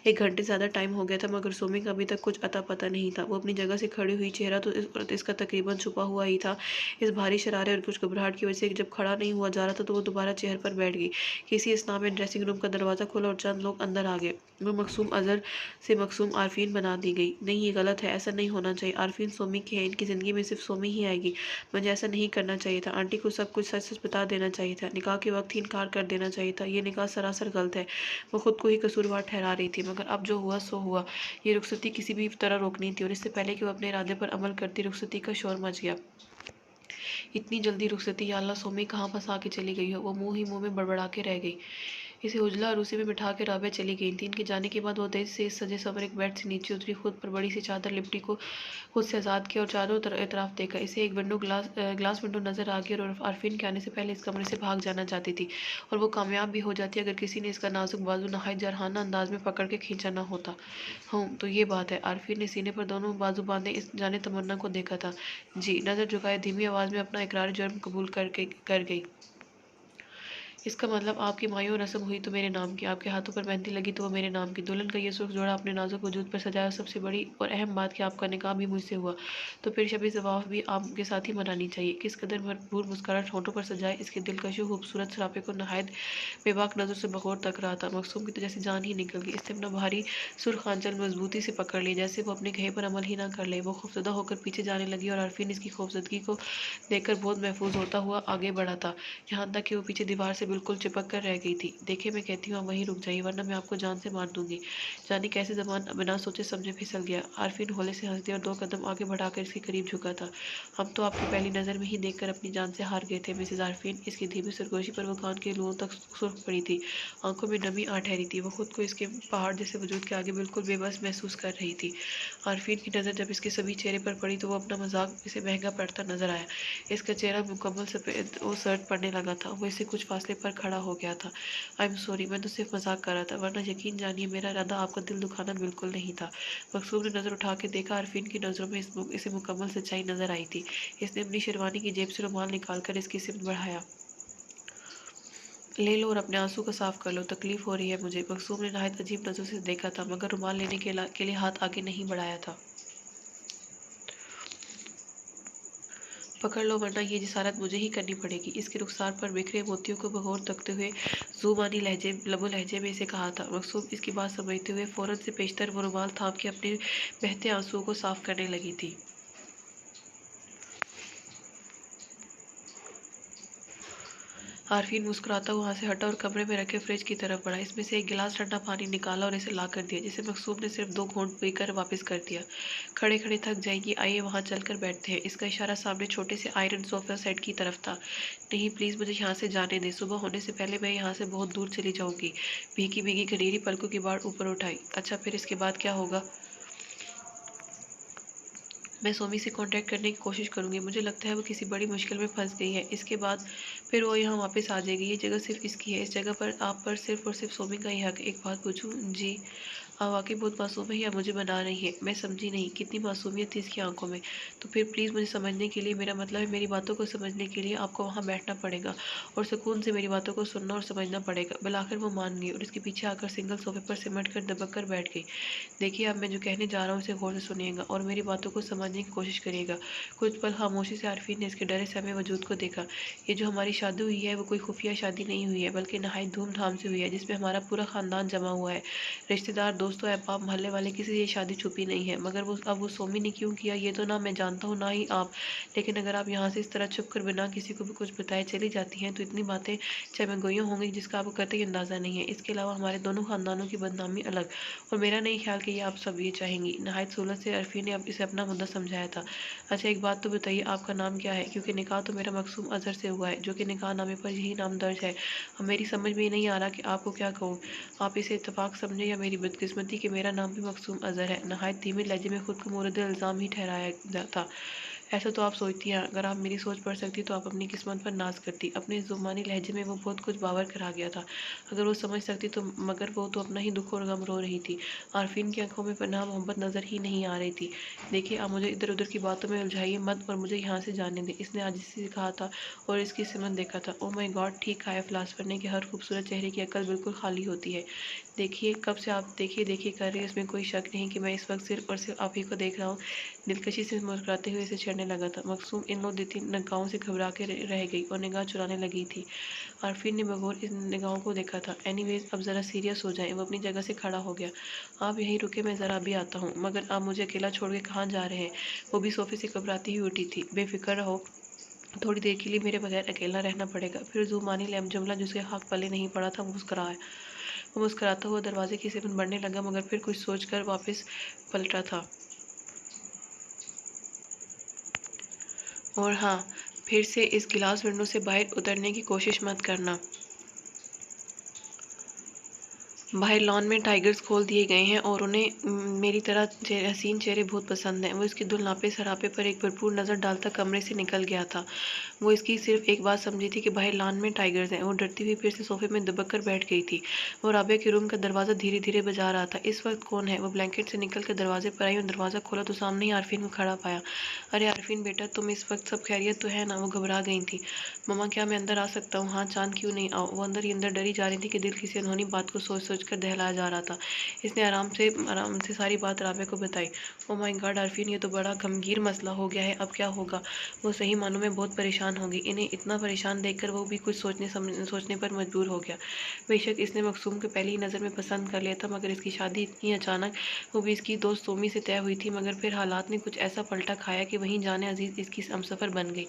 1 घंटे ज़्यादा टाइम हो गया था मगर सोमी का अभी तक कुछ अता पता नहीं था। वो अपनी जगह से खड़ी हुई, चेहरा तो इसका तकरीबन छुपा हुआ ही था। इस भारी शरारे और कुछ घबराहट की वजह से जब खड़ा नहीं हुआ जा रहा था तो वो दोबारा चेयर पर बैठ गई। किसी स्नाह में ड्रेसिंग रूम का दरवाज़ा खुला और चंद लोग अंदर आ गए। वो मकसूम अजहर से मकसूम आरफीन बना दी गई। नहीं, ये गलत है, ऐसा नहीं होना चाहिए। आरफीन सोमी की है, इनकी ज़िंदगी में सिर्फ सोमी ही आएगी। मुझे ऐसा नहीं करना चाहिए था। आंटी को सब कुछ सच सच बता देना चाहिए था। निकाह के वक्त ही इनकार कर देना चाहिए था। ये निकाह सरासर गलत है। वो खुद को ही कसूरवार ठहरा रही थी, मगर अब जो हुआ सो हुआ। ये रुखसती किसी भी तरह रोकनी थी और इससे पहले कि वो अपने इरादे पर अमल करती, रुखसती का शोर मच गया। इतनी जल्दी रुखसती, या अल्लाह, सोमी कहाँ फंसा के चली गई हो। वो मुंह ही मुंह में बड़बड़ा के रह गई। इसे उजला और उसी में बिठा के राबिया चली गई थी। इनके जाने के बाद वो तेज से इस सजे सवर एक बेड से नीचे उतरी, खुद पर बड़ी सी चादर लिपटी को खुद से आज़ाद किया और चारों तरफ देखा। इसे एक ग्लास विंडो नजर आ गई और आरफीन के आने से पहले इस कमरे से भाग जाना चाहती थी और वो कामयाब भी हो जाती अगर किसी ने इसका नाजुक बाजू नहायत जरहाना अंदाज में पकड़ के खींचा ना होता। हाँ, तो ये बात है। आरफीन ने सीने पर दोनों बाजू बांधे इस जाने तमन्ना को देखा था। जी, नज़र झुकाए धीमी आवाज़ में अपना इकरार जुर्म कबूल कर गई। इसका मतलब आपकी मायूं रस्म हुई तो मेरे नाम की, आपके हाथों पर मेहंदी लगी तो वो मेरे नाम की। दुल्हन का ये सुर्ख जोड़ा अपने नाजुक वजूद पर सजाया। सबसे बड़ी और अहम बात कि आपका निकाह भी मुझसे हुआ, तो फिर शबी ज़वाफ भी आपके साथ ही मनानी चाहिए। किस कदर भरपूर मुस्कुराहट होंठों पर सजाए इसके दिलकश खूबसूरत सरापे को नहायत बेबाक नज़र से बगौर तक रहा था। मकसूम की तो जैसे जान ही निकल गई। इसने अपना भारी सुर्ख आंचल मजबूती से पकड़ लिया, जैसे वो अपने कहे पर अमल ही ना कर ले। वो खौफजदा होकर पीछे जाने लगी और आरफीन इसकी खौफजदगी को देखकर बहुत महफूज होता हुआ आगे बढ़ा था, यहाँ तक कि वो पीछे दीवार से बिल्कुल चिपक कर रह गई थी। देखे, मैं कहती हूँ आप वहीं रुक जाइए वरना मैं आपको जान से मार दूंगी। जाने कैसे जबान बिना सोचे समझे फिसल गया। आरफीन होले से हंस दिया और 2 कदम आगे बढ़ाकर इसके करीब झुका था। हम तो आपको पहली नज़र में ही देखकर अपनी जान से हार गए थे मिसेज आरफीन। इसकी धीमी सरगोशी पर वो कान के लुओं तक सुर्ख पड़ी थी, आंखों में नमी आ ठहरी थी। वो खुद को इसके पहाड़ जैसे वजूद के आगे बिल्कुल बेबस महसूस कर रही थी। आरफीन की नज़र जब इसके सभी चेहरे पर पड़ी तो वो अपना मजाक इसे महंगा पड़ता नजर आया। इसका चेहरा मुकम्मल सफेद और सर्द पड़ने लगा था। वो इससे कुछ फासले पर खड़ा हो गया था। आई एम सॉरी, मैं तो सिर्फ मजाक कर रहा था, वरना यकीन जानिए मेरा इरादा आपका दिल दुखाना बिल्कुल नहीं था। मकसूम ने नज़र उठा के देखा। आरफीन की नज़रों में इसे मुकम्मल सच्चाई नजर आई थी। इसने अपनी शेरवानी की जेब से रुमाल निकालकर इसकी सिमत बढ़ाया। ले लो और अपने आंसू को साफ कर लो, तकलीफ हो रही है मुझे। मकसूम ने नहायत अजीब नज़रों से देखा था मगर रुमाल लेने के लिए हाथ आगे नहीं बढ़ाया था। पकड़ लो वरना ये जिसारत मुझे ही करनी पड़ेगी। इसके रुखसार पर बिखरे मोतियों को बगौर तकते हुए जुबानी लबो लहजे में इसे कहा था। मकसूम इसकी बात समझते हुए फौरन से पेशतर वो रुमाल थाम के अपने बहते आंसुओं को साफ करने लगी थी। आरफीन मुस्कुराता हुआ वहाँ से हटा और कमरे में रखे फ्रिज की तरफ बढ़ा। इसमें से एक गिलास ठंडा पानी निकाला और इसे ला कर दिया, जिसे मकसूम ने सिर्फ 2 घूंट पीकर वापस कर दिया। खड़े खड़े थक जाएंगी, आइए वहाँ चलकर बैठते हैं। इसका इशारा सामने छोटे से आयरन सोफा सेट की तरफ था। नहीं प्लीज, मुझे यहाँ से जाने दें, सुबह होने से पहले मैं यहाँ से बहुत दूर चली जाऊंगी। भीगी भीगी घनेरी पलकों की बाढ़ ऊपर उठाई। अच्छा, फिर इसके बाद क्या होगा? मैं सोमी से कांटेक्ट करने की कोशिश करूंगी। मुझे लगता है वो किसी बड़ी मुश्किल में फंस गई है। इसके बाद फिर वो यहाँ वापस आ जाएगी। ये जगह सिर्फ इसकी है। इस जगह पर आप पर सिर्फ और सिर्फ सोमी का ही हक। एक बात पूछूं? जी। आप वाकई बहुत मासूम है या मुझे बना रही है? मैं समझी नहीं, कितनी मासूमियत थी इसकी आंखों में। तो फिर प्लीज़ मुझे समझने के लिए, मेरा मतलब है मेरी बातों को समझने के लिए आपको वहाँ बैठना पड़ेगा और सुकून से मेरी बातों को सुनना और समझना पड़ेगा। बिलाखिर वो मान गई और इसके पीछे आकर सिंगल सोफे पर सिमट कर दबक कर बैठ गई। देखिए, अब मैं जो कहने जा रहा हूँ उसे गौर से सुनिएगा और मेरी बातों को समझने की कोशिश करिएगा। कुछ पल खामोशी से आरफीन ने इसके डरे सहमे वजूद को देखा। ये जो हमारी शादी हुई है वो कोई खुफिया शादी नहीं हुई है, बल्कि नहायत धूमधाम से हुई है, जिसमें हमारा पूरा खानदान जमा हुआ है। रिश्तेदार, दोस्तों, अहबाब, मोहल्ले वाले, किसी से ये शादी छुपी नहीं है। मगर वो सोमी ने क्यों किया ये तो ना मैं जानता हूँ ना ही आप। लेकिन अगर आप यहाँ से इस तरह छुप कर बिना किसी को भी कुछ बताए चली जाती हैं तो इतनी बातें चाहे मैं गोइयों होंगी जिसका आपको कतई अंदाजा नहीं है। इसके अलावा हमारे दोनों खानदानों की बदनामी अलग। और मेरा नहीं ख्याल कि ये आप सब ये चाहेंगी। नहायत सूरत से अरफी ने अब इसे अपना मुद्दा समझाया था। अच्छा, एक बात तो बताइए, आपका नाम क्या है? क्योंकि निकाह तो मेरा मकसूम अजहर से हुआ है, जो कि निकाह नामे पर यही नाम दर्ज है। अब मेरी समझ में ये नहीं आ रहा कि आपको क्या कहूँ। आप इसे इत्तेफाक समझे या मेरी बदकिस्मती कि मेरा नाम भी मकसूम अजहर है। नहायत धीमे लहजे में खुद को मोरद इल्ज़ाम ही ठहराया था। ऐसा तो आप सोचती हैं, अगर आप मेरी सोच पढ़ सकती तो आप अपनी किस्मत पर नाज करती। अपने जुबानी लहजे में वो बहुत कुछ बावर करा गया था। अगर वो समझ सकती तो, मगर वो तो अपना ही दुख और गम रो रही थी। आरफीन की आंखों में पनाह मोहब्बत नजर ही नहीं आ रही थी। देखिए, आप मुझे इधर उधर की बातों में उलझाइए मत और मुझे यहाँ से जाने दें। इसने आज इसी से कहा था और इसकी सिमत देखा था। ओ माय गॉड, ठीक कहा है फिलासफर ने कि हर खूबसूरत चेहरे की अकल बिल्कुल खाली होती है। देखिए, कब से आप देखिए देखिए कर रही है, इसमें कोई शक नहीं कि मैं इस वक्त सिर्फ और सिर्फ आप ही को देख रहा हूँ। दिलकशी से मुस्कुराते हुए इसे छेड़ने लगा था। मकसूम इन 2-3 निगाहों से घबरा के रह गई और निगाह चुराने लगी थी। आरफीन ने बगौर इन निगाहों को देखा था। एनीवेज, अब ज़रा सीरियस हो जाए। वो अपनी जगह से खड़ा हो गया। आप यहीं रुके, मैं ज़रा अभी आता हूँ। मगर आप मुझे अकेला छोड़ के कहाँ जा रहे हैं? वो भी सोफे से घबराती हुई उठी थी। बेफिक्र रहो, थोड़ी देर के लिए मेरे बगैर अकेला रहना पड़ेगा। फिर जुमानी लैम जुमला जिसके हक पले नहीं पड़ा था वो मुस्कुराता हुआ दरवाजे की तरफ बढ़ने लगा, मगर फिर कुछ सोचकर वापस पलटा था। और हाँ, फिर से इस गिलास विंडो से बाहर उतरने की कोशिश मत करना। बाहर लॉन में टाइगर्स खोल दिए गए हैं और उन्हें मेरी तरह हसीन चेहरे बहुत पसंद हैं। वो इसके दुल्हापे सरापे पर एक भरपूर नज़र डालता कमरे से निकल गया था। वो इसकी सिर्फ एक बात समझी थी कि बाहर लॉन में टाइगर्स हैं। वो डरती हुई फिर से सोफे में दबक कर बैठ गई थी। वो राबिया के रूम का दरवाज़ा धीरे धीरे बजा रहा था। इस वक्त कौन है? वो ब्लैंकेट से निकल कर दरवाजे पर आई और दरवाज़ा खोला तो सामने ही आरफीन को खड़ा पाया। अरे आरफीन बेटा, तुम इस वक्त सब खैरियत तो है ना? वो घबरा गई थी। मम्मा, क्या मैं अंदर आ सकता हूँ? हाँ चांद, क्यों नहीं, आओ। वो अंदर ही अंदर डरी जा रही थी कि दिल किसी अनहोनी बात को सोच सोच कर दहलाया जा रहा था। इसने आराम से सारी बात राबिया को बताई। ओ माय गॉड आरफीन, ये तो बड़ा गंभीर मसला हो गया है। अब क्या होगा? वो सही मानों में बहुत परेशान होगी। इन्हें इतना परेशान देखकर वो भी कुछ सोचने पर मजबूर हो गया। बेशक इसने मकसूम को पहली ही नज़र में पसंद कर लिया था, मगर इसकी शादी इतनी अचानक, वो भी इसकी दोस्त सोमी से तय हुई थी। मगर फिर हालात ने कुछ ऐसा पलटा खाया कि वहीं जाने अजीज इसकी हमसफर बन गई।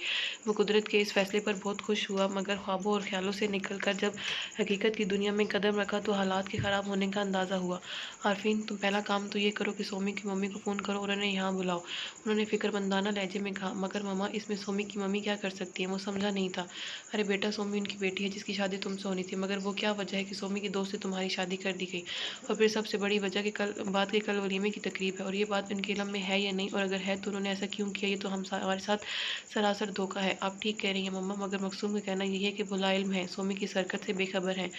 वो कुदरत के इस फैसले पर बहुत खुश हुआ, मगर ख्वाबों और ख्यालों से निकलकर जब हकीकत की दुनिया में कदम रखा तो हालात के ख़राब होने का अंदाज़ा हुआ। आरफीन, तुम पहला काम तो ये करो कि सोमी की मम्मी को फ़ोन करो और उन्हें यहाँ बुलाओ। उन्होंने फिक्रमंदाना लहजे में कहा। मगर मम्मा, इसमें सोमी की मम्मी क्या कर सकती है? वो समझा नहीं था। अरे बेटा, सोमी उनकी बेटी है जिसकी शादी तुमसे होनी थी। मगर वो क्या वजह है कि सोमी की दोस्त से तुम्हारी शादी कर दी गई? और फिर सबसे बड़ी वजह कि कल वलीमे की तकरीब है और ये बात उनके इल्म में है या नहीं, और अगर है तो उन्होंने ऐसा क्यों किया? ये तो हमारे साथ सरासर धोखा है। आप ठीक कह रही हैं मम्मा, मगर मकसूम का कहना यही है कि भुला इल्म है, सोमी की सरकत से बेखबर है।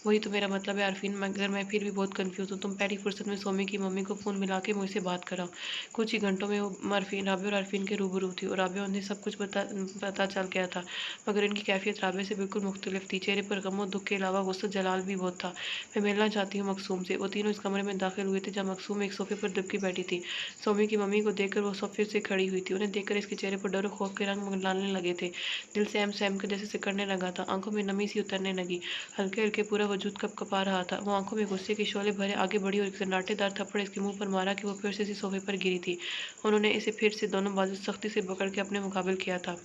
वही तो मेरा मतलब है आरफीन, मगर मैं फिर भी बहुत कंफ्यूज हूँ। तुम पहली फुर्सत में सोमी की मम्मी को फ़ोन मिला के मुझसे बात कराओ। कुछ ही घंटों में वो राबिया और आरफीन के रूबरू थी और राबिया उन्हें सब कुछ पता चल गया था। मगर इनकी कैफियत राबिया से बिल्कुल मुख्तलिफ थी। चेहरे पर गम और दुख के अलावा गुस्सा जलाल भी बहुत था। मैं मिलना चाहती हूँ मकसूम से। वो तीनों इस कमरे में दाखिल हुए थे जहाँ मकसूम एक सोफे पर दुबकी बैठी थी। सोमी की मम्मी को देखकर वो सोफे से खड़ी हुई थी। उन्हें देखकर इसके चेहरे पर डर और खौफ के रंग मंडलाने लगे थे। दिल सहम सहम कर जैसे सिकड़ने लगा था। आंखों में नमी सी उतरने लगी। हल्के हल्के पूरा वजूद कपकपा रहा था। वो आंखों में गुस्से के शोले भरे आगे बढ़ी और एक सन्नाटेदार थप्पड़ इसके मुंह पर मारा कि वो फिर से इसी सोफे पर गिरी थी। उन्होंने इसे फिर से दोनों बाजू सख्ती से पकड़ के अपने मुकाबिल किया था।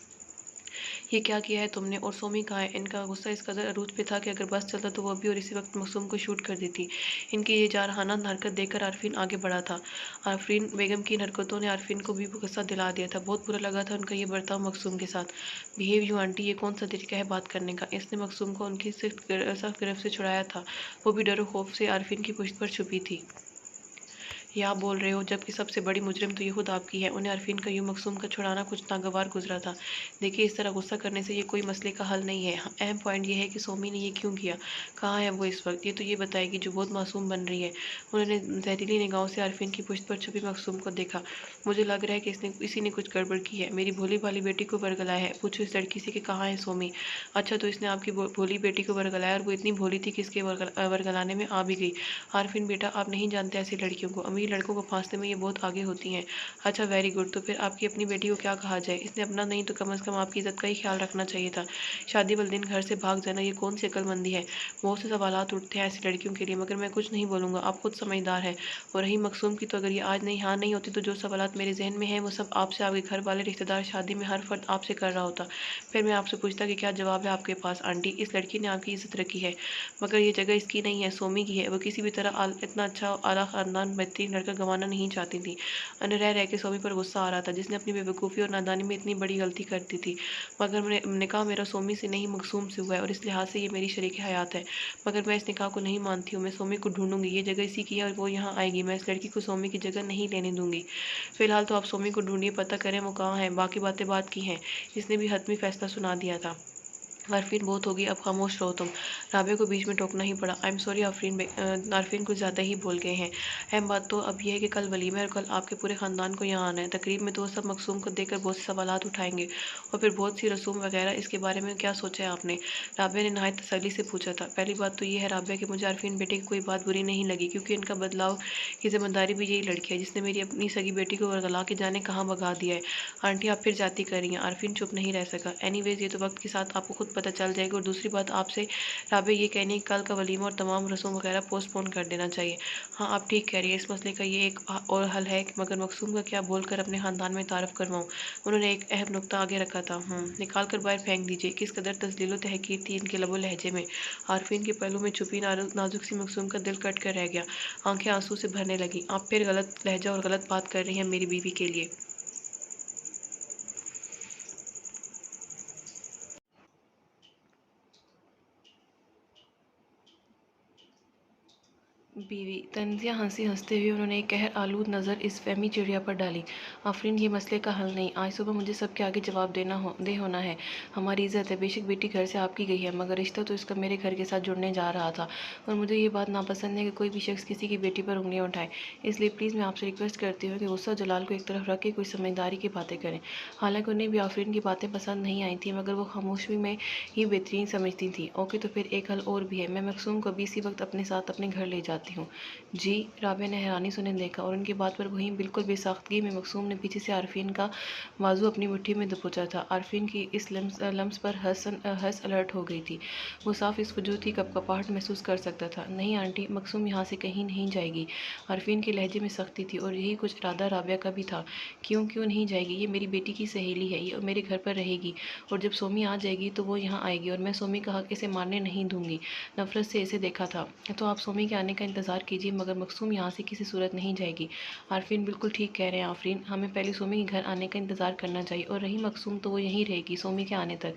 ये क्या किया है तुमने, और सोमी कहाँ है। इनका गुस्सा इस कदर अरूज पे था कि अगर बस चलता तो वो भी और इसी वक्त मासूम को शूट कर देती। इनकी ये जारहाना हरकत देखकर आरफीन आगे बढ़ा था। आरफीन बेगम की इन हरकतों ने आरफीन को भी गुस्सा दिला दिया था। बहुत बुरा लगा था उनका ये बर्ताव मासूम के साथ। बिहेव यू आंटी, ये कौन सा तरीका है बात करने का। इसने मासूम को उनकी सख्त गिरफ्त से छुड़ाया था। वो भी डरो खौफ से आरफीन की पुश्त पर छुपी थी। ये आप बोल रहे हो, जबकि सबसे बड़ी मुजरिम तो ये खुद आपकी है। उन्हें अरफीन का यूं मकसूम का छुड़ाना कुछ नागवार गुजरा था। देखिए, इस तरह गुस्सा करने से ये कोई मसले का हल नहीं है। अहम पॉइंट ये है कि सोमी ने ये क्यों किया, कहाँ है वो इस वक्त, ये तो ये बताएगी जो बहुत मासूम बन रही है। उन्होंने जहरीली निगाहों से अरफीन की पुश्त पर छुपी मकसूम को देखा। मुझे लग रहा है कि इसी ने कुछ गड़बड़ की है। मेरी भोली भाली बेटी को बरगलाया है। पूछो इस लड़की से कि कहाँ है सोमी। अच्छा, तो इसने आपकी भोली बेटी को बरगलाया, और वो इतनी भोली थी कि इसके बरगलाने में आ भी गई। आरफीन बेटा, आप नहीं जानते ऐसी लड़कियों को। अमीर लड़कों को फांसने में ये बहुत आगे होती हैं। अच्छा, वेरी गुड। तो फिर आपकी अपनी बेटी को क्या कहा जाए। इसने अपना नहीं तो कम से कम आपकी इज्जत का ही ख्याल रखना चाहिए था। शादी वाले दिन घर से भाग जाना, ये कौन सी अक्लमंदी है। बहुत से सवालात उठते हैं ऐसी लड़कियों के लिए, मगर मैं कुछ नहीं बोलूँगा। आप खुद समझदार है। और रही मकसूम की, तो अगर ये आज नहीं हाँ नहीं होती तो जो सवालात मेरे जहन में हैं वो सब आपसे, आपके घर वाले, रिश्तेदार, शादी में हर फर्द आपसे कर रहा होता। फिर मैं आपसे पूछता कि क्या जवाब है आपके पास। आंटी, इस लड़की ने आपकी इज्जत रखी है, मगर ये जगह इसकी नहीं है, सोमी की है। वो किसी भी तरह इतना अच्छा आला खानदान बेहतरीन लड़का गंवाना नहीं चाहती थी। रह रह के सोमी पर गुस्सा आ रहा था, जिसने अपनी बेवकूफ़ी और नादानी में इतनी बड़ी गलती कर दी थी। मगर निकाह मेरा सोमी से नहीं मकसूम से हुआ है, और इस लिहाज से ये मेरी शरीक हयात है। मगर मैं इस निकाह को नहीं मानती हूँ। मैं सोमी को ढूंढूंगी, ये जगह इसी की है और वो यहाँ आएगी। मैं इस लड़की को सोमी की जगह नहीं लेने दूंगी। फिलहाल तो आप सोमी को ढूंढिए, पता करें वो कहाँ है। बाकी बातें बात की हैं। इसने भी हतमी फैसला सुना दिया था। आरफीन, बहुत होगी, अब खामोश रहो तुम। राबिया को बीच में टोकना ही पड़ा। आई एम सॉरी आरफीन कुछ ज़्यादा ही बोल गए हैं। अहम बात तो अब यह है कि कल वलीमा है और कल आपके पूरे ख़ानदान को यहाँ आना है। तकरीब में तो वो सब मकसूम को देखकर बहुत से सवालात उठाएंगे, और फिर बहुत सी रसूम वगैरह। इसके बारे में क्या सोचा है आपने। राबिया ने नहायत तसल्ली से पूछा था। पहली बात तो ये है राबिया कि मुझे आरफीन बेटे की कोई बात बुरी नहीं लगी, क्योंकि इनका बदलाव की जिम्मेदारी भी यही लड़की है, जिसने मेरी अपनी सगी बेटी को वर्गला के जाने कहाँ भगा दिया है। आंटी, आप फिर जाती कर रही हैं। आरफीन चुप नहीं रह सका। एनीवेज, ये तो वक्त के साथ आपको खुद पता चल जाएगी। और दूसरी बात आपसे राबे ये कहनी कि कल का वलीमा और तमाम रस्म वगैरह पोस्टपोन कर देना चाहिए। हाँ, आप ठीक कह रही है। इस मसले का ये एक और हल है, मगर मकसूम का क्या बोलकर अपने खानदान में तारफ़ करवाऊँ। उन्होंने एक अहम नुकता आगे रखा था। निकाल कर बाहर फेंक दीजिए। किस कदर तजलील तहकीर थी इनके लबो लहजे में। आरफीन के पहलू में छुपी नाजुक सी मकसूम का दिल कट कर रह गया। आंखें आंसू से भरने लगी। आप फिर गलत लहजा और गलत बात कर रही हैं मेरी बीवी के लिए। बीवी तंजिया हंसी हंसते हुए उन्होंने एक कहर आलूद नज़र इस फहमी चिड़िया पर डाली। आफरीन, ये मसले का हल नहीं, आज सुबह मुझे सबके आगे जवाब दे होना है। हमारी इज्जत है। बेशक बेटी घर से आपकी गई है, मगर रिश्ता तो इसका मेरे घर के साथ जुड़ने जा रहा था। और मुझे ये बात नापसंद है कि कोई भी शख्स किसी की बेटी पर उंगलियां उठाए। इसलिए प्लीज़ मैं आपसे रिक्वेस्ट करती हूँ कि गुस्सा जलाल को एक तरफ रख के कोई समझदारी की बातें करें। हालांकि उन्हें भी आफरीन की बातें पसंद नहीं आई थी, मगर वो खामोशी में ही बेहतरीन समझती थी। ओके, तो फिर एक हल और भी है। मैं मकसूम को भी इसी वक्त अपने साथ अपने घर ले जाती हूँ। जी। राबिया ने हैरानी से उन्हें देखा, और उनकी बात पर वहीं बिल्कुल बेसाख्तगी में मकसूम ने पीछे से आरफीन का बाजू अपनी मुट्ठी में दबोचा था। आरफीन की इस लम्स पर हंस अलर्ट हो गई थी। वो साफ इस वजूद की कपकपाहट महसूस कर सकता था। नहीं आंटी, मकसूम यहाँ से कहीं नहीं जाएगी। आरफीन के लहजे में सख्ती थी, और यही कुछ इरादा राबिया का भी था। क्यों क्यों नहीं जाएगी। ये मेरी बेटी की सहेली है, ये मेरे घर पर रहेगी, और जब सोमी आ जाएगी तो वो यहाँ आएगी, और मैं सोमी का हक इसे मारने नहीं दूंगी। नफरत से इसे देखा था। तो आप सोमी के आने का इंतज़ार कीजिए, मगर मकसूम यहाँ से किसी सूरत नहीं जाएगी। आरफीन, बिल्कुल ठीक कह रहे हैं आफरीन, हमें पहले सोमी के घर आने का इंतज़ार करना चाहिए, और रही मकसूम तो वो यहीं रहेगी सोमी के आने तक।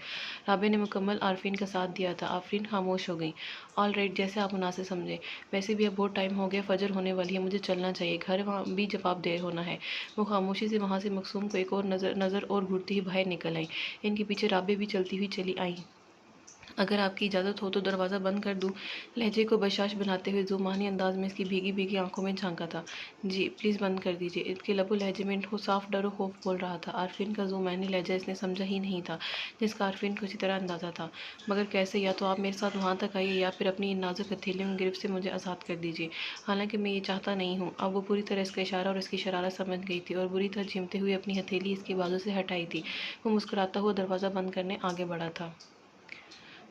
राबे ने मुकम्मल आरफीन का साथ दिया था। आफरीन खामोश हो गई। ऑल राइट, जैसे आप मुनासिब समझे। वैसे भी अब बहुत टाइम हो गया, फजर होने वाली है, मुझे चलना चाहिए। घर वहाँ भी जवाब दे होना है। वो खामोशी से वहाँ से मकसूम को एक और नज़र और घूरती ही बाहर निकल आई। इनके पीछे राबे भी चलती हुई चली आई। अगर आपकी इजाज़त हो तो दरवाज़ा बंद कर दूँ। लहजे को बशाश बनाते हुए जुमानी अंदाज में इसकी भीगी भीगी आंखों में झांका था। जी प्लीज़ बंद कर दीजिए। इसके लबो लहजे में हो साफ डर और खौफ बोल रहा था। आरफीन का जुमानी लहजा इसने समझा ही नहीं था, जिसका आरफीन को इसी तरह अंदाज़ा था। मगर कैसे, या तो आप मेरे साथ वहाँ तक आइए, या फिर अपनी इन नाजुक हथेलियों में गिरफ्त से मुझे आज़ाद कर दीजिए। हालांकि मैं ये चाहता नहीं हूँ। अब वो पूरी तरह इसका इशारा और इसकी शरारत समझ गई थी, और बुरी तरह झिमते हुए अपनी हथेली इसके बाजू से हटाई थी। वो मुस्कुराता हुआ दरवाज़ा बंद करने आगे बढ़ा था।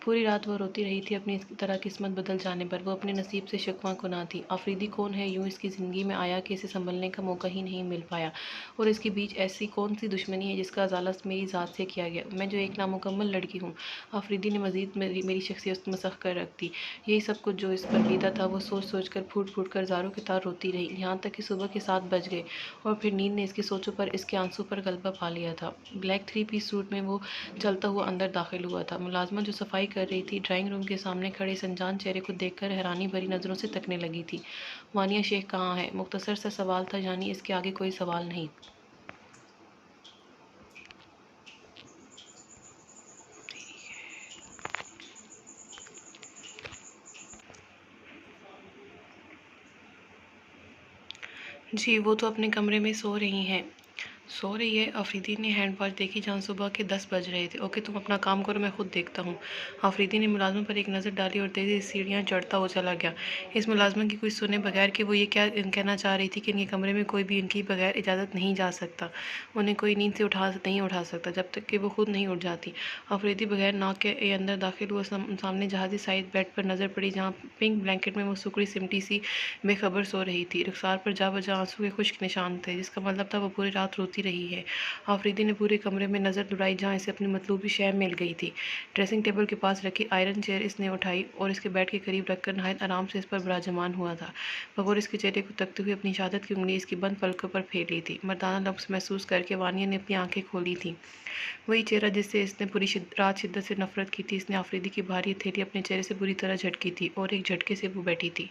पूरी रात वो रोती रही थी अपनी इस तरह किस्मत बदल जाने पर। वो अपने नसीब से शिकवा कुना थी। आफरीदी कौन है यूं इसकी ज़िंदगी में आया कि इसे संभलने का मौका ही नहीं मिल पाया, और इसके बीच ऐसी कौन सी दुश्मनी है जिसका अजाला मेरी ज़ात से किया गया। मैं जो एक नामुकम्मल लड़की हूँ। आफरीदी ने मज़ीद मेरी शख्सियत मसख कर रख दी। यही सब कुछ जो इस पर बीता था वो सोच सोच कर फूट फूट कर ज़ारों के तार रोती रही, यहाँ तक कि सुबह के 7 बज गए और फिर नींद ने इसकी सोचों पर, इसके आंसू पर गलबा पा लिया था। ब्लैक 3 पीस सूट में वो चलता हुआ अंदर दाखिल हुआ था। मुलाजमा जो सफाई कर रही थी ड्राइंग रूम के सामने खड़े इस अनजान चेहरे को देखकर हैरानी भरी नज़रों से तकने लगी थी। वानिया शेख कहाँ है? मुख्तसर सा सवाल था, यानी इसके आगे कोई सवाल नहीं। जी, वो तो अपने कमरे में सो रही हैं। सो रही है? आफरीदी ने हैंड वॉच देखी जहाँ सुबह के 10 बज रहे थे। ओके, तुम अपना काम करो, मैं खुद देखता हूँ। आफरीदी ने मुलाजमा पर एक नज़र डाली और तेज़ी से सीढ़ियाँ चढ़ता हुआ चला गया। इस मुलाजमा की कुछ सुने बगैर कि वो ये क्या कहना चाह रही थी कि इनके कमरे में कोई भी इनकी बगैर इजाज़त नहीं जा सकता। उन्हें कोई नींद से नहीं उठा सकता जब तक कि वो खुद नहीं उठ जाती। आफरीदी बगैर नॉक के अंदर दाखिल हुआ। सामने जहाज़ी साइड बेड पर नज़र पड़ी जहाँ पिंक ब्लैंकेट में वो सुकड़ी सिमटी सी बेखबर सो रही थी। रुखसार पर जा बजा आंसू के खुश्क निशान थे, जिसका मतलब था वो पूरी रात रोती रही है। आफरीदी ने पूरे कमरे में नज़र दौड़ाई जहाँ इसे अपनी मतलूबी शय मिल गई थी। ड्रेसिंग टेबल के पास रखी आयरन चेयर इसने उठाई और इसके बेड के करीब रखकर नहायत आराम से इस पर विराजमान हुआ था। बगौर इसके चेहरे को तकते हुए अपनी शहादत की उंगली इसकी बंद पलकों पर फेरी थी। मर्दाना लफ्ज़ महसूस करके वानिया ने अपनी आंखें खोली थी। वही चेहरा जिससे इसने पूरी रात शिद्दत से नफरत की थी। इसने आफरीदी की भारी हथेली अपने चेहरे से बुरी तरह झटकी थी और एक झटके से वो बैठी थी।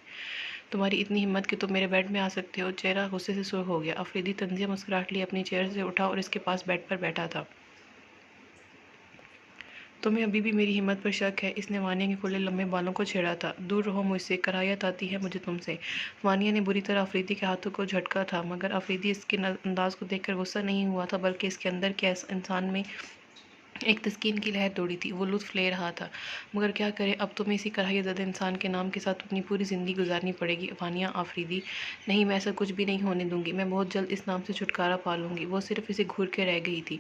तुम्हारी इतनी हिम्मत कि तुम मेरे बेड में आ सकते हो? चेहरा गुस्से से सुर्ख हो गया। अफरीदी तंजिया मुस्कुराहट लिए अपनी चेयर से उठा और इसके पास बेड पर बैठा था। तुम्हें अभी भी मेरी हिम्मत पर शक है? इसने वानिया के खुले लंबे बालों को छेड़ा था। दूर रहो मुझसे, कराहत आती है मुझे तुमसे। वानिया ने बुरी तरह अफरीदी के हाथों को झटका था, मगर अफरीदी इसके अंदाज को देखकर गुस्सा नहीं हुआ था, बल्कि इसके अंदर के इंसान में एक तस्कीन की लहर दौड़ी थी। वो लुत्फ ले रहा था। मगर क्या करे, अब तुम्हें इसी कराहियतज़दा इंसान के नाम के साथ अपनी पूरी ज़िंदगी गुजारनी पड़ेगी। वानिया आफरीदी, नहीं, मैं ऐसा कुछ भी नहीं होने दूंगी। मैं बहुत जल्द इस नाम से छुटकारा पा लूँगी। वो सिर्फ इसे घूर के रह गई थी।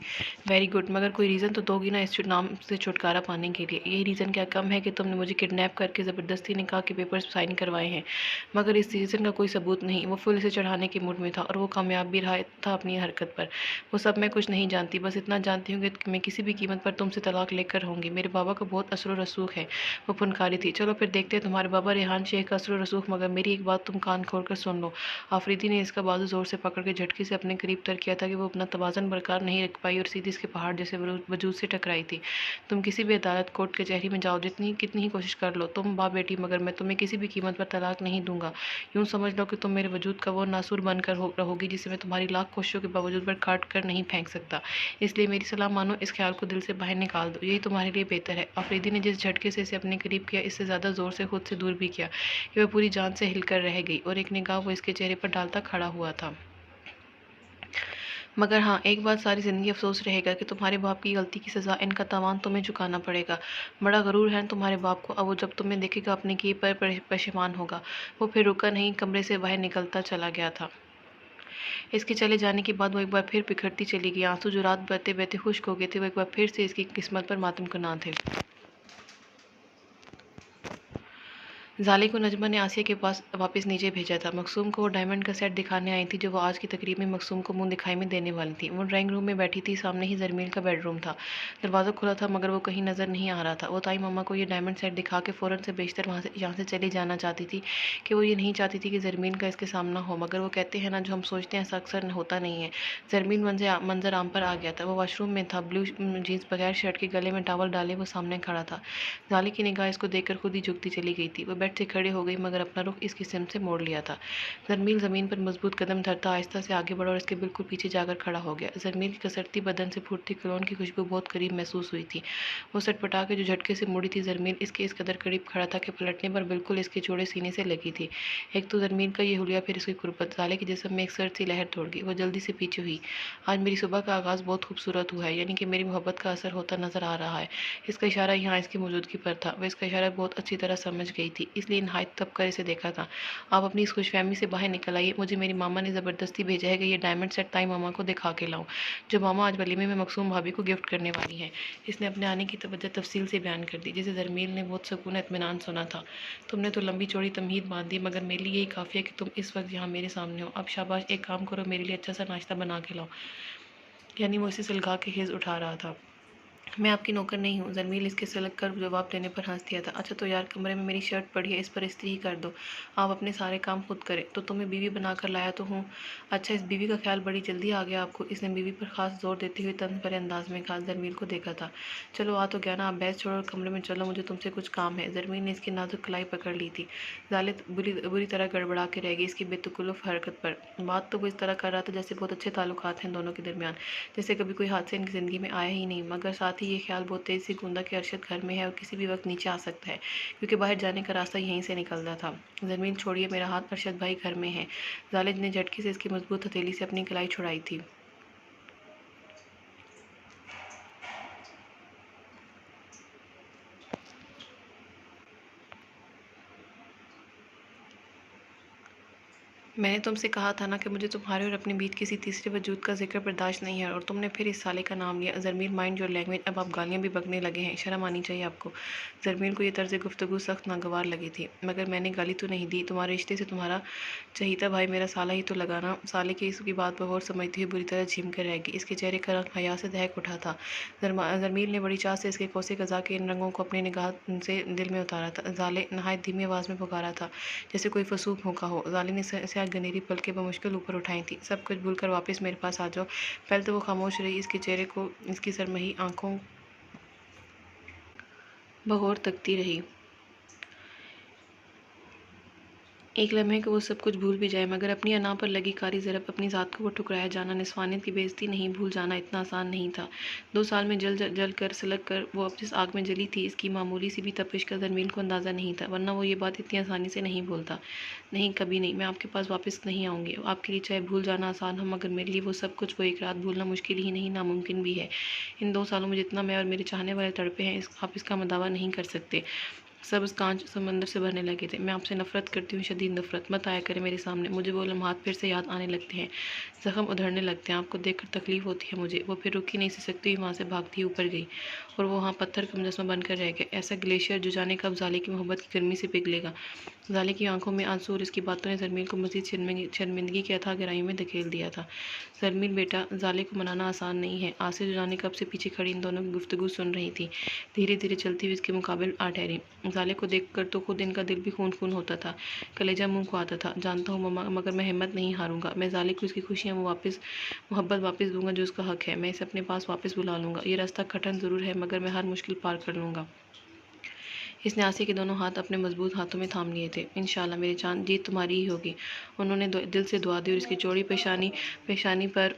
वेरी गुड, मगर कोई रीज़न तो दोगी ना इस नाम से छुटकारा पाने के लिए? यही रीज़न क्या कम है कि तुमने मुझे किडनैप करके ज़बरदस्ती निकाह के पेपर्स साइन करवाए हैं? मगर इस रीज़न का कोई सबूत नहीं। वो फुल इसे चढ़ाने के मूड में था और वो कामयाब भी रहा था अपनी हरकत पर। वो सब मैं कुछ नहीं जानती, बस इतना जानती हूँ कि मैं किसी भी कीमत पर तुमसे तलाक लेकर रहूँगी। मेरे बाबा का बहुत असर रसूख है। वो फुनकारी थी। चलो फिर देखते हैं तुम्हारे बाबा रेहान शेख का असर रसूख, मगर मेरी एक बात तुम कान खोल कर सुन लो। आफरीदी ने इसका बाजू जोर से पकड़ के झटके से अपने करीब तर किया था कि वो अपना तवाज़न बरकरार नहीं रख पाई और सीधी इसके पहाड़ जैसे वजूद से टकराई थी। तुम किसी भी अदालत, कोर्ट, कचहरी में जाओ, कितनी ही कोशिश कर लो तुम बाप बेटी, मगर मैं तुम्हें किसी भी कीमत पर तलाक नहीं दूंगा। यूँ समझ लो कि तुम मेरे वजूद का वो नासूर बनकर रहोगी जिसे मैं तुम्हारी लाख कोशिशों के बावजूद पर काट कर नहीं फेंक सकता। इसलिए मेरी सलाह मानो, इस ख्याल को दिल से बाहर निकाल दो। यही तुम्हारे लिए बेहतर है। आफरीदी ने जिस झटके से इसे अपने करीब किया, इससे ज़्यादा ज़ोर से खुद से दूर भी किया कि वह पूरी जान से हिलकर रह गई और एक निगाह वो इसके चेहरे पर डालता खड़ा हुआ था। मगर हाँ, एक बात सारी ज़िंदगी अफसोस रहेगा कि तुम्हारे बाप की गलती की सज़ा, इनका तावान तुम्हें चुकाना पड़ेगा। बड़ा गरूर है तुम्हारे बाप को। अब वो जब तुम्हें देखेगा अपने किए पर पशेमान होगा। वो फिर रुका नहीं, कमरे से बाहर निकलता चला गया था। इसके चले जाने के बाद वो एक बार फिर बिखरती चली गई। आंसू जो रात बहते बहते खुश्क हो गए थे, वो एक बार फिर से इसकी किस्मत पर मातम करना थे। ज़ाले को नजमा ने आसिया के पास वापस नीचे भेजा था। मकसूम को वो डायमंड का सेट दिखाने आई थी जो वो आज की तकरीब में मकसूम को मुंह दिखाई में देने वाली थी। वो ड्राइंग रूम में बैठी थी। सामने ही जरमील का बेडरूम था। दरवाज़ा खुला था मगर वो कहीं नज़र नहीं आ रहा था। वो ताई मम्मा को ये डायमंड सेट दिखा के फ़ौरन से बेशतर यहाँ से चली जाना चाहती थी कि वो ये नहीं चाहती थी कि जरमील का इसके सामना हो। मगर वो कहते हैं ना, जो हम सोचते हैं ऐसा अक्सर होता नहीं है। जरमील मंजर आम पर आ गया था। वो वॉशरूम में था। ब्लू जीन्स बगैर शर्ट के, गले में टॉवल डाले वो सामने खड़ा था। ज़ाले की निगाह इसको देखकर खुद ही झुकती चली गई थी। वो बेड से खड़े हो गई मगर अपना रुख इसकी सिम से मोड़ लिया था। जरमील ज़मीन पर मजबूत कदम धरता आहिस्ता से आगे बढ़ा और इसके बिल्कुल पीछे जाकर खड़ा हो गया। जरमील की कसरती बदन से फूटती कलोन की खुशबू बहुत करीब महसूस हुई थी। वो सटपटा के जो झटके से मुड़ी थी, जरमील इसके इस कदर करीब खड़ा था कि पलटने पर बिल्कुल इसके चौड़े सीने से लगी थी। एक तो जरमील का ये हुलिया, फिर इसकी कुर्बत। ज़ाले के जिस्म में एक सर्द सी लहर दौड़ गई। वो जल्दी से पीछे हुई। आज मेरी सुबह का आगाज़ बहुत खूबसूरत हुआ है, यानी कि मेरी मोहब्बत का असर होता नजर आ रहा है। इसका इशारा यहाँ इसकी मौजूदगी पर था। वह इसका इशारा बहुत अच्छी तरह समझ गई थी। इसलिए नहायत तब कर इसे देखा था। आप अपनी इस खुशफहमी से बाहर निकल आइए, मुझे मेरी मामा ने ज़बरदस्ती भेजा है कि ये डायमंड सेट ताई मामा को दिखा के लाऊं, जो मामा आज वलीमे में मकसूम भाभी को गिफ्ट करने वाली हैं। इसने अपने आने की वजह तफसील से बयान कर दी, जिसे जरमील ने बहुत सुकून इत्मीनान सुना था। तुमने तो लंबी चौड़ी तमहीद बांध दी, मगर मेरे लिए यही काफ़ी है कि तुम इस वक्त यहाँ मेरे सामने हो। अब शाबाश, एक काम करो, मेरे लिए अच्छा सा नाश्ता बना के लाओ। यानी वो इसे सुलगा के हिज उठा रहा था। मैं आपकी नौकर नहीं हूँ। जरमील इसके सलग कर जवाब देने पर हंस दिया था। अच्छा तो यार, कमरे में मेरी शर्ट पड़ी है, इस पर इस्त्री ही कर दो। आप अपने सारे काम खुद करें। तो तुम्हें बीवी बनाकर लाया तो हूँ। अच्छा, इस बीवी का ख्याल बड़ी जल्दी आ गया आपको, इसने बीवी पर खास जोर देते हुए तंज भरे अंदाज में कहा। जरमील को देखा था। चलो आ तो गया ना, आप बहस छोड़ो, कमरे में चलो, मुझे तुमसे कुछ काम है। जरमील ने इसकी नाजुक कलाई पकड़ ली थी। जालिद बुरी बुरी तरह गड़बड़ा के रह गई इसकी बेतकल्लुफ़ हरकत पर। बात तो वो इस तरह कर रहा था जैसे बहुत अच्छे ताल्लुकात हैं दोनों के दरमियान, जैसे कभी कोई हादसा इनकी ज़िंदगी में आया ही नहीं। मगर साथ ही ये ख्याल बहुत तेज़ से गूंजा कि अरशद घर में है और किसी भी वक्त नीचे आ सकता है, क्योंकि बाहर जाने का रास्ता यहीं से निकलता था। जरमील छोड़िए मेरा हाथ, अरशद भाई घर में है। जालिद ने झटके से इसकी मजबूत हथेली से अपनी कलाई छुड़ाई थी। मैंने तुमसे कहा था ना कि मुझे तुम्हारे और अपने बीच किसी तीसरे वजूद का जिक्र बर्दाश्त नहीं है, और तुमने फिर इस साले का नाम लिया। जरमील, माइंड योर लैंग्वेज। अब आप गालियाँ भी बकने लगे हैं, शर्म आनी चाहिए आपको। जरमील को यह तर्ज गुफ्तगू सख्त नागवार लगी थी। मगर मैंने गाली तो नहीं दी, तुम्हारे रिश्ते से तुम्हारा चहीता भाई मेरा साला ही तो लगा ना। साले की इसकी बात पर गौर समझती हुई बुरी तरह झिम कर रह गई। इसके चेहरे का रंग हया से दहक उठा था। जरमील ने बड़ी चाह से इसके कोसे कज़ा के इन रंगों को अपनी निगाह से दिल में उतारा था। जाले, नहायत धीमी आवाज़ में पुकारा था, जैसे कोई फसूक भौंका हो। जाले ने स्याह गनेरी पलकें बमुश्किल ऊपर उठाई थी। सब कुछ भूलकर वापस मेरे पास आ जाओ। पहले तो वो खामोश रही, इसके चेहरे को इसकी सरमही आंखों भगोर तकती रही। एक लम्हे को वो सब कुछ भूल भी जाए, मगर अपनी अना पर लगी कारी ज़रब, अपनी ज़ात को वो ठुकराया जाना, निस्वानियत की बेइज्जती नहीं भूल जाना इतना आसान नहीं था। 2 साल में जल जल जल कर सलग कर वो अब जिस आग में जली थी, इसकी मामूली सी भी तपिश का जरमील को अंदाज़ा नहीं था, वरना वो ये बात इतनी आसानी से नहीं भूलता। नहीं, कभी नहीं। मैं आपके पास वापस नहीं आऊँगी। आपके लिए चाहे भूल जाना आसान हो, मगर मेरे लिए वो सब कुछ, वो एक रात भूलना मुश्किल ही नहीं, नामुमकिन भी है। इन 2 सालों में जितना मैं और मेरे चाहने वाले तड़पे हैं, आप इसका दावा नहीं कर सकते। सब उस कांच समंदर से भरने लगे थे। मैं आपसे नफरत करती हूँ, शदीद नफरत। मत आया करें मेरे सामने, मुझे वो लम्हात फिर से याद आने लगते हैं। जख्म उधड़ने लगते हैं, आपको देखकर तकलीफ होती है मुझे। वो फिर रुकी नहीं सकती हुई वहाँ से भागती हुई ऊपर गई, और वो वहाँ पत्थर का मुजस्मा बनकर रह गया, ऐसा ग्लेशियर जो जाने कब जाले की मोहब्बत की गर्मी से पिघलेगा। जाले की आंखों में आंसू और इसकी बातों ने जरमील को मजीद शर्मिंदगी की अथाह गहराइयों में धकेल दिया था। जरमील बेटा, जाले को मनाना आसान नहीं है। आसिफ जो जाने कब से पीछे खड़ी इन दोनों की गुफ्तगू सुन रही थी, धीरे धीरे चलती हुई इसके मुकाबले आ ठहरी। जाले को देखकर तो खुद इनका दिल भी खून खून होता था, कलेजा मुंह को आता था। जानता हूँ मम्मा, मगर मैं हिम्मत नहीं हारूंगा। मैं जाले को इसकी खुशियाँ मोहब्बत वापस दूंगा जो उसका हक है। मैं इसे अपने पास वापस बुला लूंगा। ये रास्ता कठिन ज़रूर है, मगर मैं हर मुश्किल पार कर लूंगा। इसने आसिया के दोनों हाथ अपने मजबूत हाथों में थाम लिए थे। इंशाअल्लाह मेरी जान, जीत तुम्हारी ही होगी। उन्होंने दिल से दुआ दी और इसकी चौड़ी पेशानी पर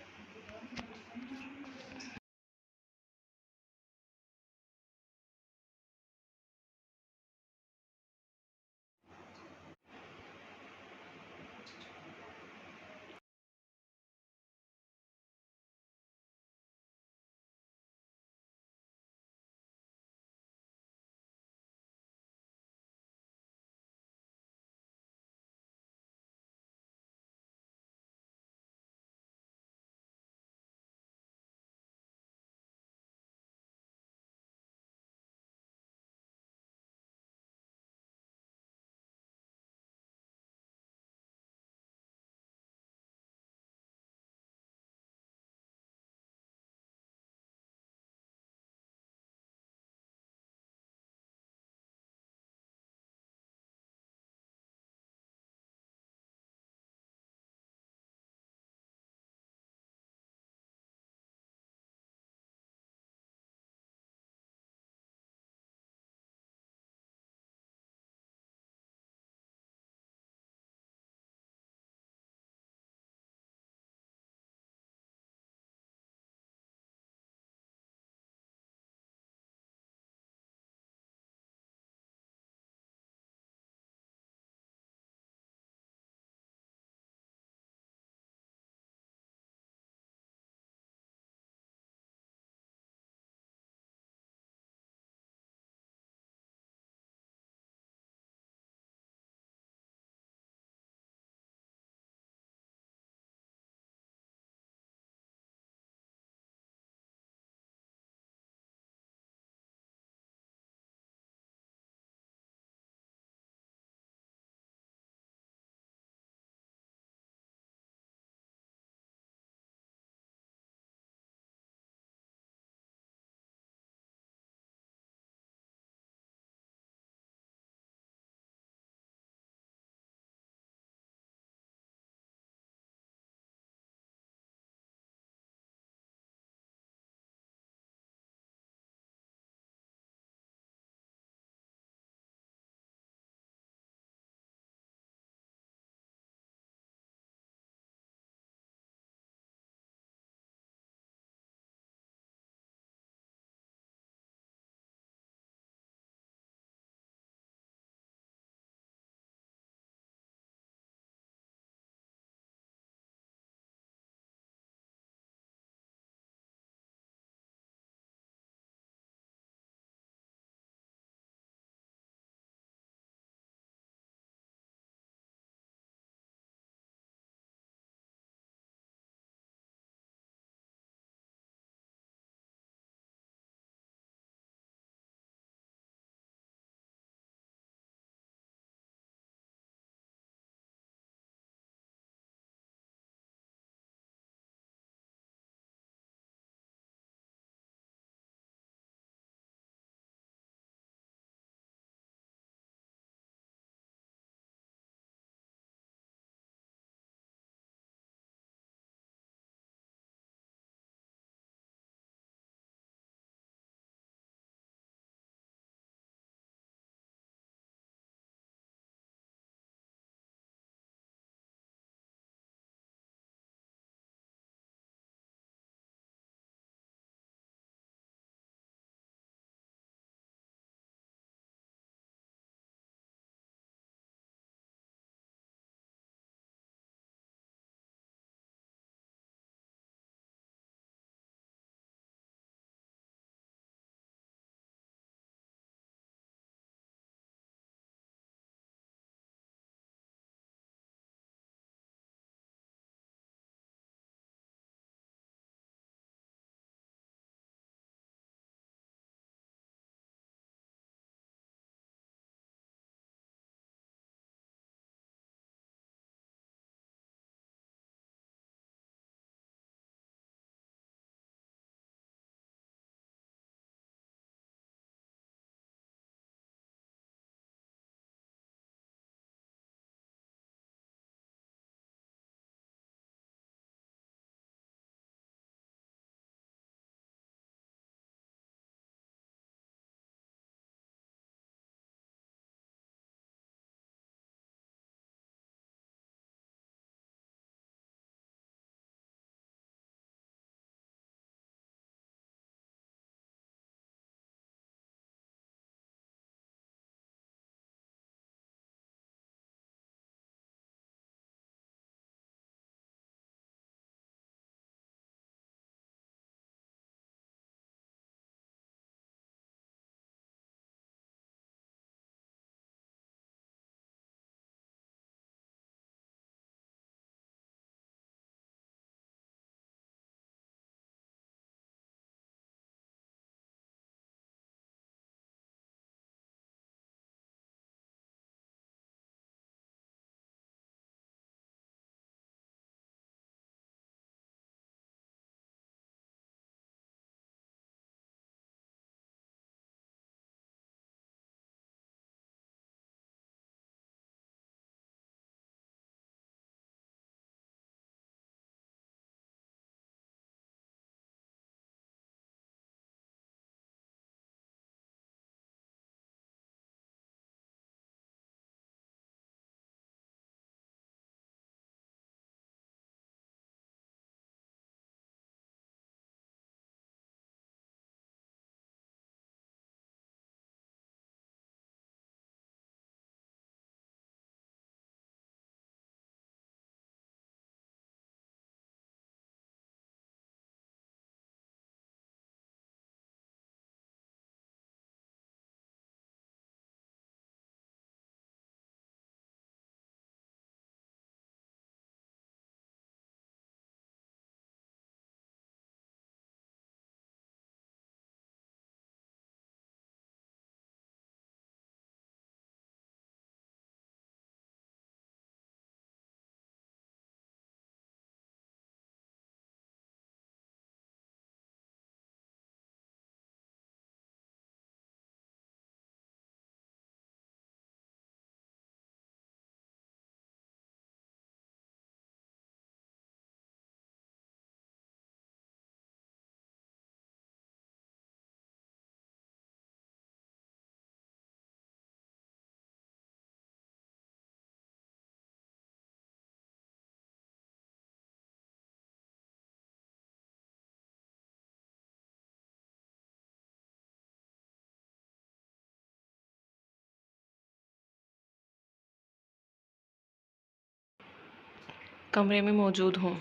कमरे में मौजूद हूँ।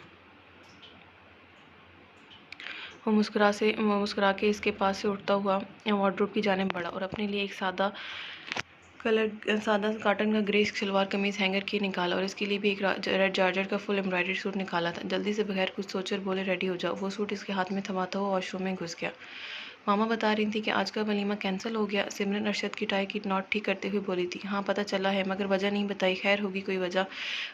वो मुस्कुरा के इसके पास से उठता हुआ वार्डरोब की जानिब बढ़ा और अपने लिए एक सादा कॉटन का ग्रे सलवार कमीज हैंगर की निकाला और इसके लिए भी एक रेड जॉर्जेट का फुल एम्ब्रॉयडरी सूट निकाला था। जल्दी से बगैर कुछ सोचे और बोले, रेडी हो जाओ। वो सूट इसके हाथ में थमाता हुआ वॉशरूम में घुस गया। मामा बता रही थी कि आज का वलीमा कैंसिल हो गया। सिमरन अरशद की टाई की नॉट ठीक करते हुए बोली थी। हाँ पता चला है, मगर वजह नहीं बताई। खैर होगी कोई वजह।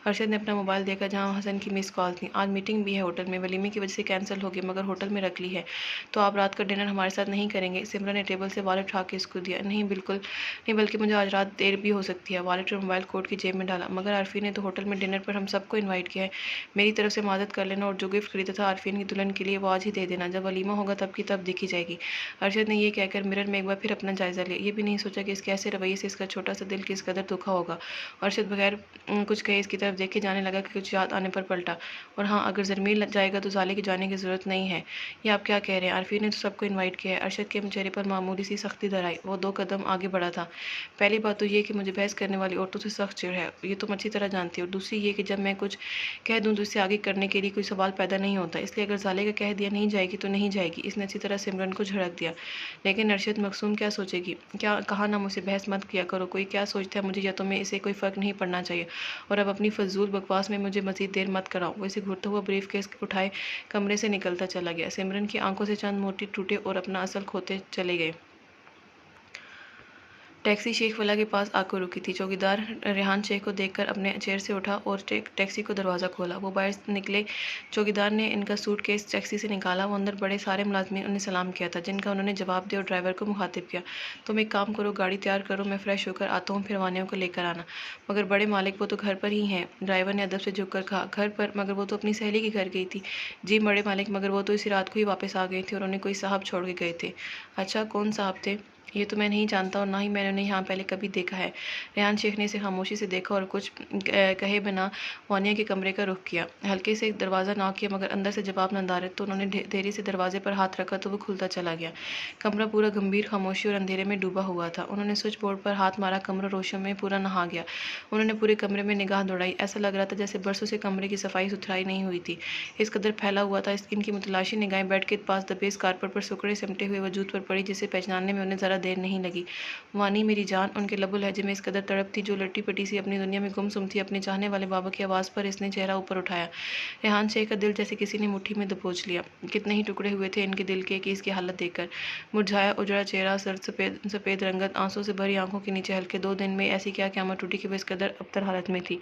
अरशद ने अपना मोबाइल देखा जहाँ हसन की मिस कॉल थी। आज मीटिंग भी है होटल में, वलीमे की वजह से कैंसिल हो गई, मगर होटल में रख ली है। तो आप रात का डिनर हमारे साथ नहीं करेंगे? सिमरन ने टेबल से वॉलेट उठा के इसको दिया। नहीं बिल्कुल नहीं, बल्कि मुझे आज रात देर भी हो सकती है। वॉलेट और मोबाइल कोट की जेब में डाला। मगर आरफीन ने तो होटल में डिनर पर हम सबको इन्वाइट किया है। मेरी तरफ से मदद कर लेना और जो गिफ्ट खरीदा था आरफीन की दुल्हन के लिए वो आज ही दे देना। जब वलीमा होगा तब की तब देखी जाएगी। अरशद ने यह कहकर मिरर में एक बार फिर अपना जायजा लिया। ये भी नहीं सोचा कि इसके ऐसे रवैये से इसका छोटा सा दिल किस कदर दुखा होगा। अरशद बगैर कुछ कहे इसकी तरफ देखे जाने लगा कि कुछ याद आने पर पलटा। और हाँ, अगर जरमील जाएगा तो जाले के जाने की जरूरत नहीं है। ये आप क्या कह रहे हैं? आरफीन ने तो सबको इन्वाइट किया है। अरशद के चेहरे पर मामूली सी सख्ती दर आई। वो 2 कदम आगे बढ़ा था। पहली बात तो ये कि मुझे बहस करने वाली औरतों से सख्त चिढ़ है, ये तुम अच्छी तरह जानती हो। दूसरी ये कि जब मैं कुछ कह दूं तो इससे आगे करने के लिए कोई सवाल पैदा नहीं होता। इसलिए अगर जाले का कह दिया नहीं जाएगी तो नहीं जाएगी। इसने अच्छी तरह सिमरन को झड़क दिया। लेकिन अरशद, मकसूम क्या सोचेगी? क्या कहा ना मुझसे बहस मत किया करो। कोई क्या सोचता है मुझे या तुम्हें इससे कोई फ़र्क नहीं पड़ना चाहिए। और अब अपनी फजूल बकवास में मुझे मजीद देर मत कराओ। वो इसे घूरता हुआ ब्रीफ केस उठाए कमरे से निकलता चला गया। सिमरन की आंखों से चंद मोती टूटे और अपना असल खोते चले गए। टैक्सी शेख वाला के पास आकर रुकी थी। चौकीदार रेहान शेख को देखकर अपने चेयर से उठा और टैक्सी को दरवाज़ा खोला। वो बाहर निकले। चौकीदार ने इनका सूटकेस टैक्सी से निकाला। वो अंदर बड़े सारे मुलाजमीन उन्हें सलाम किया था, जिनका उन्होंने जवाब दिया और ड्राइवर को मुखातिब किया। तुम एक काम करो, गाड़ी तैयार करो, मैं फ्रेश होकर आता हूँ, फिर वानियों को लेकर आना। मगर बड़े मालिक, वो तो घर पर ही हैं। ड्राइवर ने अदब से झुककर कहा। घर पर? मगर वो तो अपनी सहेली के घर गई थी। जी बड़े मालिक, मगर वो तो इसी रात को ही वापस आ गई थी और उन्हें कोई साहब छोड़ के गए थे। अच्छा, कौन साहब थे? ये तो मैं नहीं जानता और ना ही मैंने उन्हें यहाँ पहले कभी देखा है। रेहान शेख ने इसे खामोशी से देखा और कुछ कहे बिना वानिया के कमरे का रुख किया। हल्के से दरवाज़ा नॉक किया, मगर अंदर से जवाब न दारे तो उन्होंने देरी से दरवाजे पर हाथ रखा तो वो खुलता चला गया। कमरा पूरा गंभीर खामोशी और अंधेरे में डूबा हुआ था। उन्होंने स्विच बोर्ड पर हाथ मारा। कमरा रोशनी में पूरा नहा गया। उन्होंने पूरे कमरे में निगाह दौड़ाई। ऐसा लग रहा था जैसे बरसों से कमरे की सफाई सुथराई नहीं हुई थी। इस कदर फैला हुआ था। इनकी मुतलाशी निगाहें बेड के पास दबे इस कारपेट पर सुकड़े सिमटे हुए वजूद पर पड़ी, जिसे पहचानने में उन्हें ज़रा देर नहीं लगी। वानी मेरी जान। उनके लबो लहजे में इस कदर तड़प थी, जो लट्टी पटी सी अपनी दुनिया में गुमसुम थी। अपने चाहने वाले बाबा की आवाज़ पर इसने चेहरा ऊपर उठाया। रेहान शेख का दिल जैसे किसी ने मुट्ठी में दबोच लिया। कितने ही टुकड़े हुए थे इनके दिल के कि इसकी हालत देखकर। मुरझाया उजड़ा चेहरा, सर्द सफ़ेद सफ़ेद रंगत, आंसू से भरी आंखों के नीचे हल्के। 2 दिन में ऐसी क्या क़यामत टूटी कि वह इस कदर अबतर हालत में थी।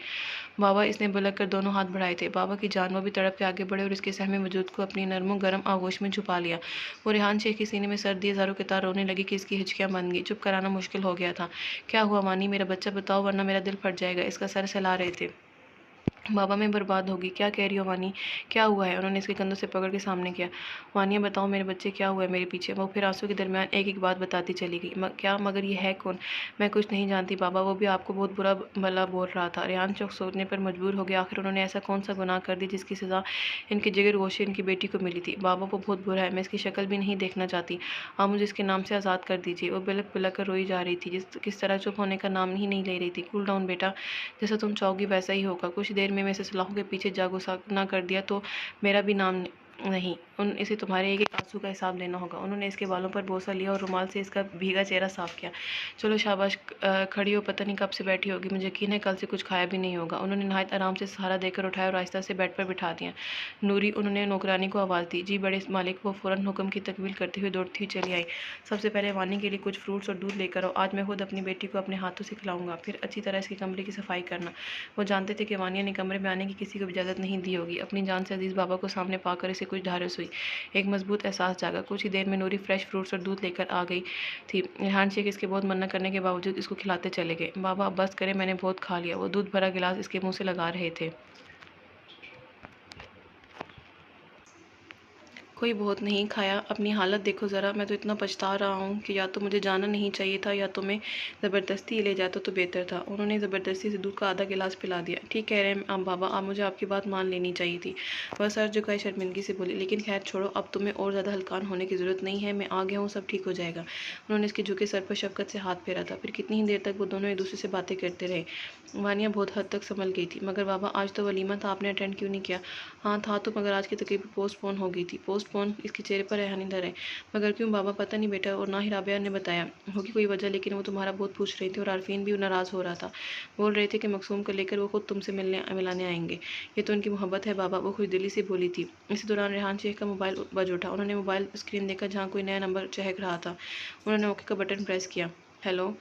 बाबा, इसने बुलक कर दोनों हाथ बढ़ाए थे। बाबा की जान। वो भी तड़प के आगे बढ़े और इसके सहमे वजूद को अपनी नरमो गर्म आगोश में छुपा लिया। वो रेहान शेख के सीने में सर दिए ज़ारों के तार रोने लगी कि इसकी हिचकियाँ बन गई। चुप कराना मुश्किल हो गया था। क्या हुआ वानी? मेरा बच्चा बताओ, वरना मेरा दिल फट जाएगा। इसका सर सहला रहे थे। बाबा, मैं बर्बाद होगी। क्या कह रही हो वानी? क्या हुआ है? उन्होंने इसके कंधों से पकड़ के सामने किया। वानिया, बताओ मेरे बच्चे, क्या हुआ है मेरे पीछे? वो फिर आंसू के दरमियान एक एक बात बताती चली गई। क्या? मगर ये है कौन? मैं कुछ नहीं जानती बाबा। वो भी आपको बहुत बुरा भला बोल रहा था। रेहान चौक सोचने पर मजबूर हो गया। आखिर उन्होंने ऐसा कौन सा गुनाह कर दिया जिसकी सज़ा इनकी जिगर गोशी इनकी बेटी को मिली थी? बाबा, वो बहुत बुरा है। मैं इसकी शक्ल भी नहीं देखना चाहती। आप मुझे इसके नाम से आज़ाद कर दीजिए। वो बिलक बिलक कर रोई जा रही थी, किस तरह चुप होने का नाम ही नहीं ले रही थी। कूल डाउन बेटा, जैसा तुम चाहोगी वैसा ही होगा। कुछ देर में मैं सलाखों के पीछे जागो ना कर दिया तो मेरा भी नाम नहीं। इसे तुम्हारे एक एक आंसू का हिसाब देना होगा। उन्होंने इसके बालों पर बोसा लिया और रुमाल से इसका भीगा चेहरा साफ किया। चलो शाबाश, खड़ी हो। पता नहीं कब से बैठी होगी। मुझे यकीन है कल से कुछ खाया भी नहीं होगा। उन्होंने नहायत आराम से सहारा देकर उठाया और आहिस्ता से बेड पर बिठा दिया। नूरी, उन्होंने नौकरानी को आवाज़ दी। जी बड़े मालिक। वो फ़ौरन हुक्म की तकमील करते हुए दौड़ती हुई चली आई। सबसे पहले वानी के लिए कुछ फ्रूट्स और दूध लेकर आओ। आज मैं खुद अपनी बेटी को अपने हाथों से खिलाऊंगा। फिर अच्छी तरह इसके कमरे की सफाई करना। वो जानते थे कि वानिया ने कमरे में आने की किसी को इजाज़त नहीं दी होगी। अपनी जान से अजीज़ बाबा को सामने पाकर इसे कुछ ढारस हुई। एक मजबूत एहसास जागा। कुछ ही देर में नूरी फ्रेश फ्रूट्स और दूध लेकर आ गई थी। रेहान शेख इसके बहुत मना करने के बावजूद इसको खिलाते चले गए। बाबा, अब बस करें, मैंने बहुत खा लिया। वो दूध भरा गिलास इसके मुंह से लगा रहे थे। कोई बहुत नहीं खाया, अपनी हालत देखो ज़रा, मैं तो इतना पछता रहा हूँ कि या तो मुझे जाना नहीं चाहिए था या तो मैं ज़बरदस्ती ले जाता तो बेहतर था। उन्होंने ज़बरदस्ती से दूध का आधा गिलास पिला दिया। ठीक कह रहे हैं आप बाबा, आप मुझे आपकी बात मान लेनी चाहिए थी। वह सर झुकाए शर्मिंदगी से बोली, लेकिन खैर छोड़ो, अब तुम्हें और ज़्यादा हल्कान होने की ज़रूरत नहीं है, मैं आ गया हूँ, सब ठीक हो जाएगा। उन्होंने इसके झुके सर पर शफकत से हाथ फेरा था। फिर कितनी ही देर तक वो दोनों एक दूसरे से बातें करते रहे। वानिया बहुत हद तक संभल गई थी। मगर बाबा, आज तो वलीमा था, आपने अटेंड क्यों नहीं किया? हाँ था तो, मगर आज की तकरीब पोस्टपोन हो गई थी। पोस्टपोन? इसके चेहरे पर हैरानी धर है। मगर क्यों बाबा? पता नहीं बेटा, और ना ही राबिया ने बताया होगी कोई वजह, लेकिन वो तुम्हारा बहुत पूछ रही थी और आरफीन भी नाराज़ हो रहा था। बोल रहे थे कि मकसूम को लेकर वो खुद तुमसे मिलाने आएंगे। ये तो उनकी मोहब्बत है बाबा, वो खुशदिली से बोली थी। इसी दौरान रेहान शेख का मोबाइल बज उठा। उन्होंने मोबाइल स्क्रीन देखा जहाँ कोई नया नंबर चहक रहा था। उन्होंने ओके का बटन प्रेस किया। हेलो,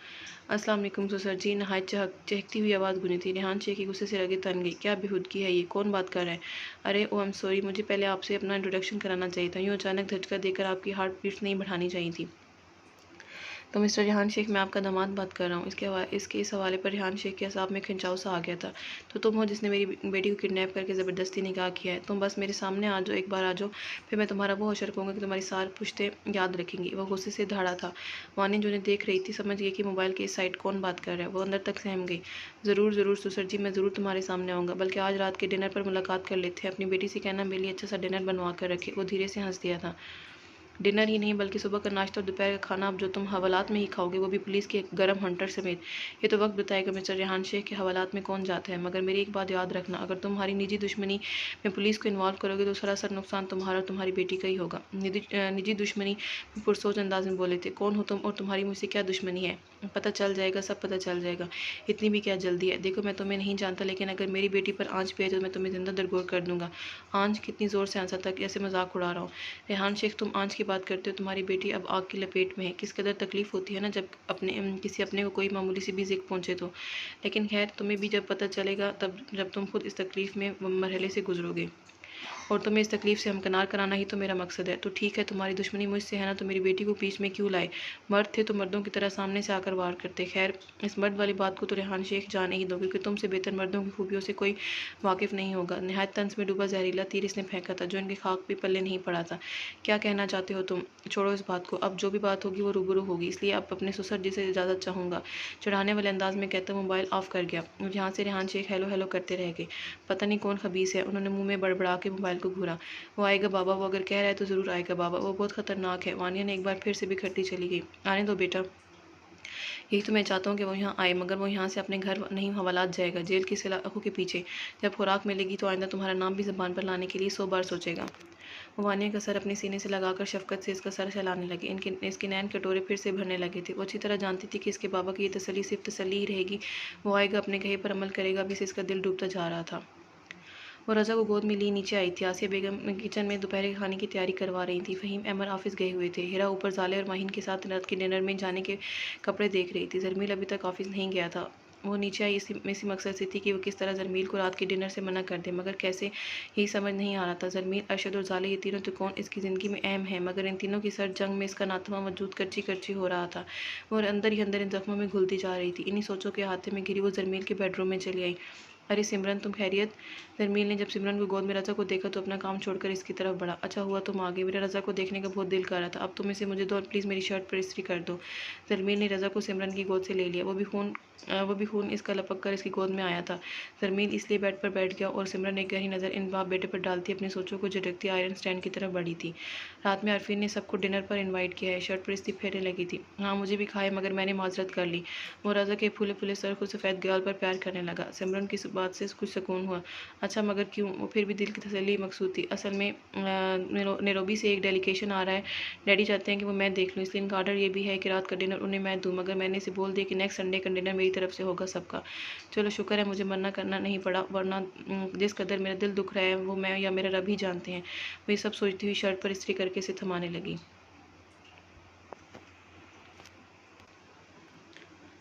अस्सलाम वालेकुम ससुर जी। नहायत चहकती हुई आवाज़ गुनी थी। रेहान शेख की गुस्से से रगे तन गई। क्या बेहूदगी है ये? कौन बात कर रहा है? अरे ओ आई एम सॉरी, मुझे पहले आपसे अपना इंट्रोडक्शन कराना चाहिए था। यूँ अचानक झटका देकर आपकी हार्ट बीट्स नहीं बढ़ानी चाहिए थी। तो मिस्टर रेहान शेख, मैं आपका दामाद बात कर रहा हूँ। इसके इस हवाले पर रेहान शेख के असाब में खिंचाव सा आ गया था। तो तुम हो जिसने मेरी बेटी को किडनैप करके ज़बरदस्ती निकाह किया है। तुम बस मेरे सामने आ जाओ, एक बार आ जाओ, फिर मैं तुम्हारा वो हशर कहूँगा कि तुम्हारी सारी पुश्तें याद रखेंगी। वह गुस्से से धड़ा था। वानी जो उन्हें देख रही थी समझ गई कि मोबाइल के इस साइड कौन बात कर रहा है। वो अंदर तक सहम गई। ज़रूर ज़रूर ससुर जी, मैं ज़रूर तुम्हारे सामने आऊँगा। बल्कि आज रात के डिनर पर मुलाकात कर लेते हैं। अपनी बेटी से कहना मेरे लिए अच्छा सा डिनर बनवा कर रखे। वो धीरे से हंस दिया था। डिनर ही नहीं बल्कि सुबह का नाश्ता और दोपहर का खाना अब जो तुम हवालात में ही खाओगे, वो भी पुलिस के गर्म हंटर समेत। ये तो वक्त बताएगा मिस्टर रेहान शेख के हवालात में कौन जाता है। मगर मेरी एक बात याद रखना, अगर तुम्हारी निजी दुश्मनी में पुलिस को इन्वॉल्व करोगे तो सरासर नुकसान तुम्हारा और तुम्हारी बेटी का ही होगा। निजी दुश्मनी में पुरसोच अंदाज में बोले थे। कौन हो तुम और तुम्हारी मुझसे क्या दुश्मनी है? पता चल जाएगा, सब पता चल जाएगा। इतनी भी क्या जल्दी है? देखो, मैं तुम्हें नहीं जानता, लेकिन अगर मेरी बेटी पर आँच भी है तो मैं तुम्हें जिंदा दरगोर कर दूंगा। आँच? कितनी ज़ोर से आंसर तक ऐसे मजाक उड़ा रहा हूँ। रेहान शेख, तुम आँच की बात करते हो, तुम्हारी बेटी अब आग की लपेट में है। किस कदर तकलीफ होती है ना जब किसी अपने को कोई मामूली सी भी जिक पहुंचे तो। लेकिन खैर, तुम्हें भी जब पता चलेगा, तब जब तुम खुद इस तकलीफ में मरहले से गुजरोगे। और तुम्हें इस तकलीफ से हमकनार कराना ही तो मेरा मकसद है। तो ठीक है, तुम्हारी दुश्मनी मुझसे है ना, तो मेरी बेटी को बीच में क्यों लाए? मर्द थे तो मर्दों की तरह सामने से आकर वार करते। खैर, इस मर्द वाली बात को तो रेहान शेख जाने ही दो, क्योंकि तुमसे बेहतर मर्दों की खूबियों से कोई वाकिफ नहीं होगा। नहायत तंज में डूबा जहरीला तीर इसने फेंका था, जो इनके खाक भी पल्ले नहीं पड़ा था। क्या कहना चाहते हो तुम? छोड़ो इस बात को, अब जो भी बात होगी वो रूबरू होगी, इसलिए अब अपने ससुर जी से इजाज़त चाहूँगा। चढ़ाने वाले अंदाज में कहता मोबाइल ऑफ कर गया और यहाँ से रेहान शेख हेलो हेलो करते रह गए। पता नहीं कौन खबीस है। उन्होंने मुंह में बड़बड़ा के मोबाइल को घूरा। वो आएगा बाबा, वो अगर कह रहा है तो ज़रूर आएगा बाबा, वो बहुत ख़तरनाक है। वानिया ने एक बार फिर से बिखरती चली गई। आने दो बेटा, यही तो मैं चाहता हूँ कि वो यहाँ आए, मगर वो यहाँ से अपने घर नहीं हवालात जाएगा, जेल की सलाखों के पीछे। जब खुराक मिलेगी तो आइंदा तुम्हारा नाम भी ज़बान पर लाने के लिए 100 बार सोचेगा। वो वानिया का सर अपने सीने से लगाकर शफकत से इसका सर सहलाने लगे। इसके नैन कटोरे फिर से भरने लगे थे। वो अच्छी तरह जानती थी कि इसके बाबा की ये तसल्ली सिर्फ तसल्ली ही रहेगी। वो आएगा, अपने कहे पर अमल करेगा, अभी से इसका दिल डूबता जा रहा था। वो रज़ा को गोद में ली नीचे आई थी। आसिया बेगम किचन में दोपहर के खाने की तैयारी करवा रही थी। फ़हीम अहमद ऑफिस गए हुए थे। हिरा ऊपर जाले और माहिन के साथ रात के डिनर में जाने के कपड़े देख रही थी। जरमील अभी तक ऑफिस नहीं गया था। वो नीचे आई इसी मकसद से थी कि वो किस तरह जरमील को रात के डिनर से मना कर दे, मगर कैसे, यही समझ नहीं आ रहा था। जरमील, अरशद और जाले, ये तीनों तो कौन इसकी ज़िंदगी में अहम है, मगर इन तीनों की सर जंग में इसका नातवा वजूद करची करची हो रहा था। वो अंदर ही अंदर इन जख्मों में घुलती जा रही थी। इन्हीं सोचों के हाथे में घिरी वो जरमील के बेडरूम में चली आई। अरे सिमरन, तुम खैरियत? धर्मील ने जब सिमरन को गोद में रज़ा को देखा तो अपना काम छोड़कर इसकी तरफ बढ़ा। अच्छा हुआ तुम आ गए, मेरा रज़ा को देखने का बहुत दिल कर रहा था। अब तुम इसे मुझे दो, प्लीज़ मेरी शर्ट पर इस्त्री कर दो। धर्मील ने रज़ा को सिमरन की गोद से ले लिया। वो भी खून इसका लपक कर इसकी गोद में आया था। धर्मील इसलिए बेड पर बैठ गया और सिमरन एक गहरी नज़र इन बाप बेटे पर डालती अपनी सोचों को झटकती आयरन स्टैंड की तरफ बढ़ी थी। रात में अरफीन ने सबको डिनर पर इन्वाइट किया है। शर्ट पर इस्त्री फेरने लगी थी। हाँ, मुझे भी खाए, मगर मैंने माजरत कर ली। वो रज़ा के फूले फूले सर को सफ़ेद गाल पर प्यार करने लगा। सिमरन की बात से कुछ सुकून हुआ। अच्छा, मगर क्यों? वो फिर भी दिल की तसल्ली मकसूद थी। असल में नैरोबी से एक डेलीगेशन आ रहा है। डैडी चाहते हैं कि वो मैं देख लूँ, इसलिए इनका ऑर्डर ये भी है कि रात का डिनर उन्हें मैं दूँ, मगर मैंने इसे बोल दिया कि नेक्स्ट संडे का डिनर मेरी तरफ से होगा सबका। चलो शुक्र है मुझे मना करना नहीं पड़ा, वरना जिस कदर मेरा दिल दुख रहा है वो मैं या मेरा रब ही जानते हैं। वो ये सब सोचती हुई शर्ट पर इस्त्री करके इसे थमाने लगी।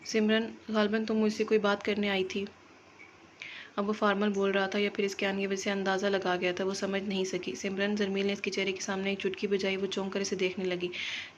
सिमरन, गालबन तुम मुझसे कोई बात करने आई थी? अब वो फॉर्मल बोल रहा था या फिर इसके आने की वजह से अंदाज़ा लगा गया था, वो समझ नहीं सकी। सिमरन ज़मील ने इसके चेहरे के सामने एक चुटकी बजाई। वो चौंक कर इसे देखने लगी।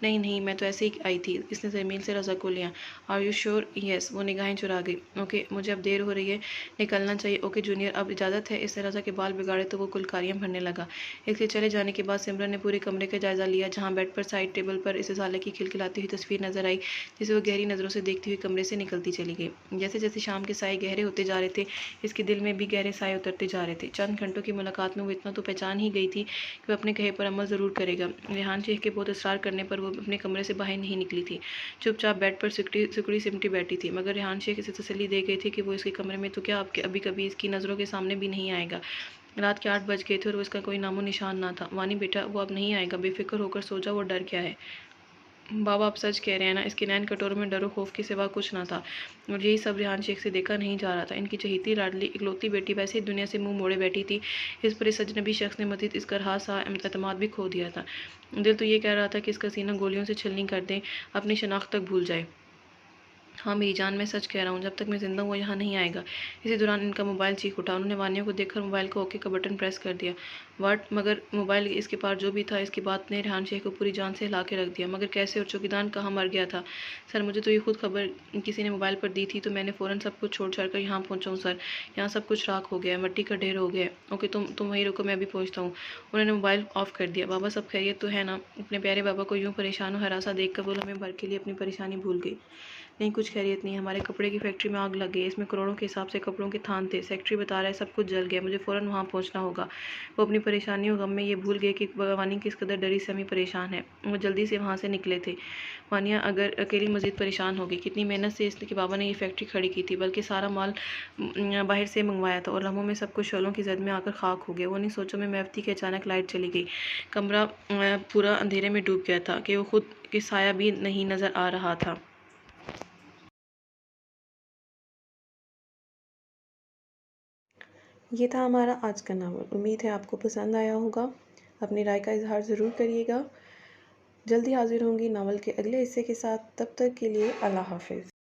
नहीं नहीं, मैं तो ऐसे ही आई थी। इसने ज़मील से रज़ा को लिया। Are you sure? यस। वो निगाहें चुरा गई। ओके, मुझे अब देर हो रही है, निकलना चाहिए। ओके जूनियर, अब इजाज़त है। इसने रज़ा के बाल बिगाड़े तो वो कुलकारियाँ भरने लगा। इसके चले जाने के बाद सिमरन ने पूरे कमरे का जायज़ा लिया। जहाँ बेड पर साइड टेबल पर इसे साले की खिलखिलाती हुई तस्वीर नजर आई, जिसे वो गहरी नज़रों से देखती हुई कमरे से निकलती चली गई। जैसे जैसे शाम के साए गहरे होते जा रहे थे, इसके दिल में भी गहरे साए उतरते जा रहे थे। चंद घंटों की मुलाकात में वो इतना तो पहचान ही गई थी कि वो अपने कहे पर अमल ज़रूर करेगा। रेहान शेख के बहुत इसरार करने पर वो अपने कमरे से बाहर नहीं निकली थी। चुपचाप बेड पर सिकुड़ी सिमटी बैठी थी, मगर रेहान शेख इसे तसल्ली दे गए थे कि वो इसके कमरे में तो क्या, अब अभी कभी इसकी नज़रों के सामने भी नहीं आएगा। रात के 8 बज गए थे और उसका कोई नामो निशान ना था। वानी बेटा, वो अब नहीं आएगा, बेफिक्र होकर सो जा, वो डर क्या है। बाबा आप सच कह रहे हैं ना? इसके नैन कटोरों में डरो खौफ के सिवा कुछ ना था, और यही सब रेहान शेख से देखा नहीं जा रहा था। इनकी चहेती लाडली इकलौती बेटी वैसे ही दुनिया से मुंह मोड़े बैठी थी। इस पर इस अजनबी शख्स ने मजीद इसका रहा सा एतमाद भी खो दिया था। दिल तो ये कह रहा था कि इसका सीना गोलियों से छलनी कर दें, अपनी शनाख्त तक भूल जाए। हाँ मेरी जान, मैं सच कह रहा हूँ, जब तक मैं ज़िंदा हूँ वो यहाँ नहीं आएगा। इसी दौरान इनका मोबाइल चीख उठा। उन्होंने वानिया को देखकर मोबाइल को ओके का बटन प्रेस कर दिया। वाट? मगर मोबाइल इसके पास जो भी था, इसकी बात ने रेहान शेख को पूरी जान से हिला के रख दिया। मगर कैसे? और चौकीदार कहाँ मर गया था? सर मुझे तो ये खुद खबर किसी ने मोबाइल पर दी थी, तो मैंने फ़ौरन सब कुछ छोड़ छाड़ कर यहाँ पहुँचा हूँ सर। यहाँ सब कुछ राख हो गया है, मट्टी का ढेर हो गया है। ओके तुम वहीं रुको, मैं अभी पहुँचता हूँ। उन्होंने मोबाइल ऑफ कर दिया। बाबा सब खैरियत तो है ना? अपने प्यारे बाबा को यूँ परेशान और हरासा देख कर वो लम्हे भर के लिए अपनी परेशानी भूल गई। नहीं कुछ खैरियत नहीं, हमारे कपड़े की फैक्ट्री में आग लग गई। इसमें करोड़ों के हिसाब से कपड़ों के थान थे। सेक्रेटरी बता रहा है सब कुछ जल गया, मुझे फ़ौरन वहाँ पहुँचना होगा। वो अपनी परेशानी और गम में ये भूल गए कि वानी किस कदर डरी सहमी परेशान है। वो जल्दी से वहाँ से निकले थे। वानिया अगर अकेली मज़ीद परेशान हो गई। कितनी मेहनत से इसके बाबा ने ये फैक्ट्री खड़ी की थी, बल्कि सारा माल बाहर से मंगवाया था, और लम्हों में सब कुछ शोलों की जद में आकर खाक हो गया। वो नहीं सोचो में मेवती की अचानक लाइट चली गई। कमरा पूरा अंधेरे में डूब गया था कि वो खुद के साया भी नहीं नज़र आ रहा था। ये था हमारा आज का नावल। उम्मीद है आपको पसंद आया होगा। अपनी राय का इजहार ज़रूर करिएगा। जल्दी हाजिर होंगी नावल के अगले हिस्से के साथ। तब तक के लिए अल्लाह हाफिज़।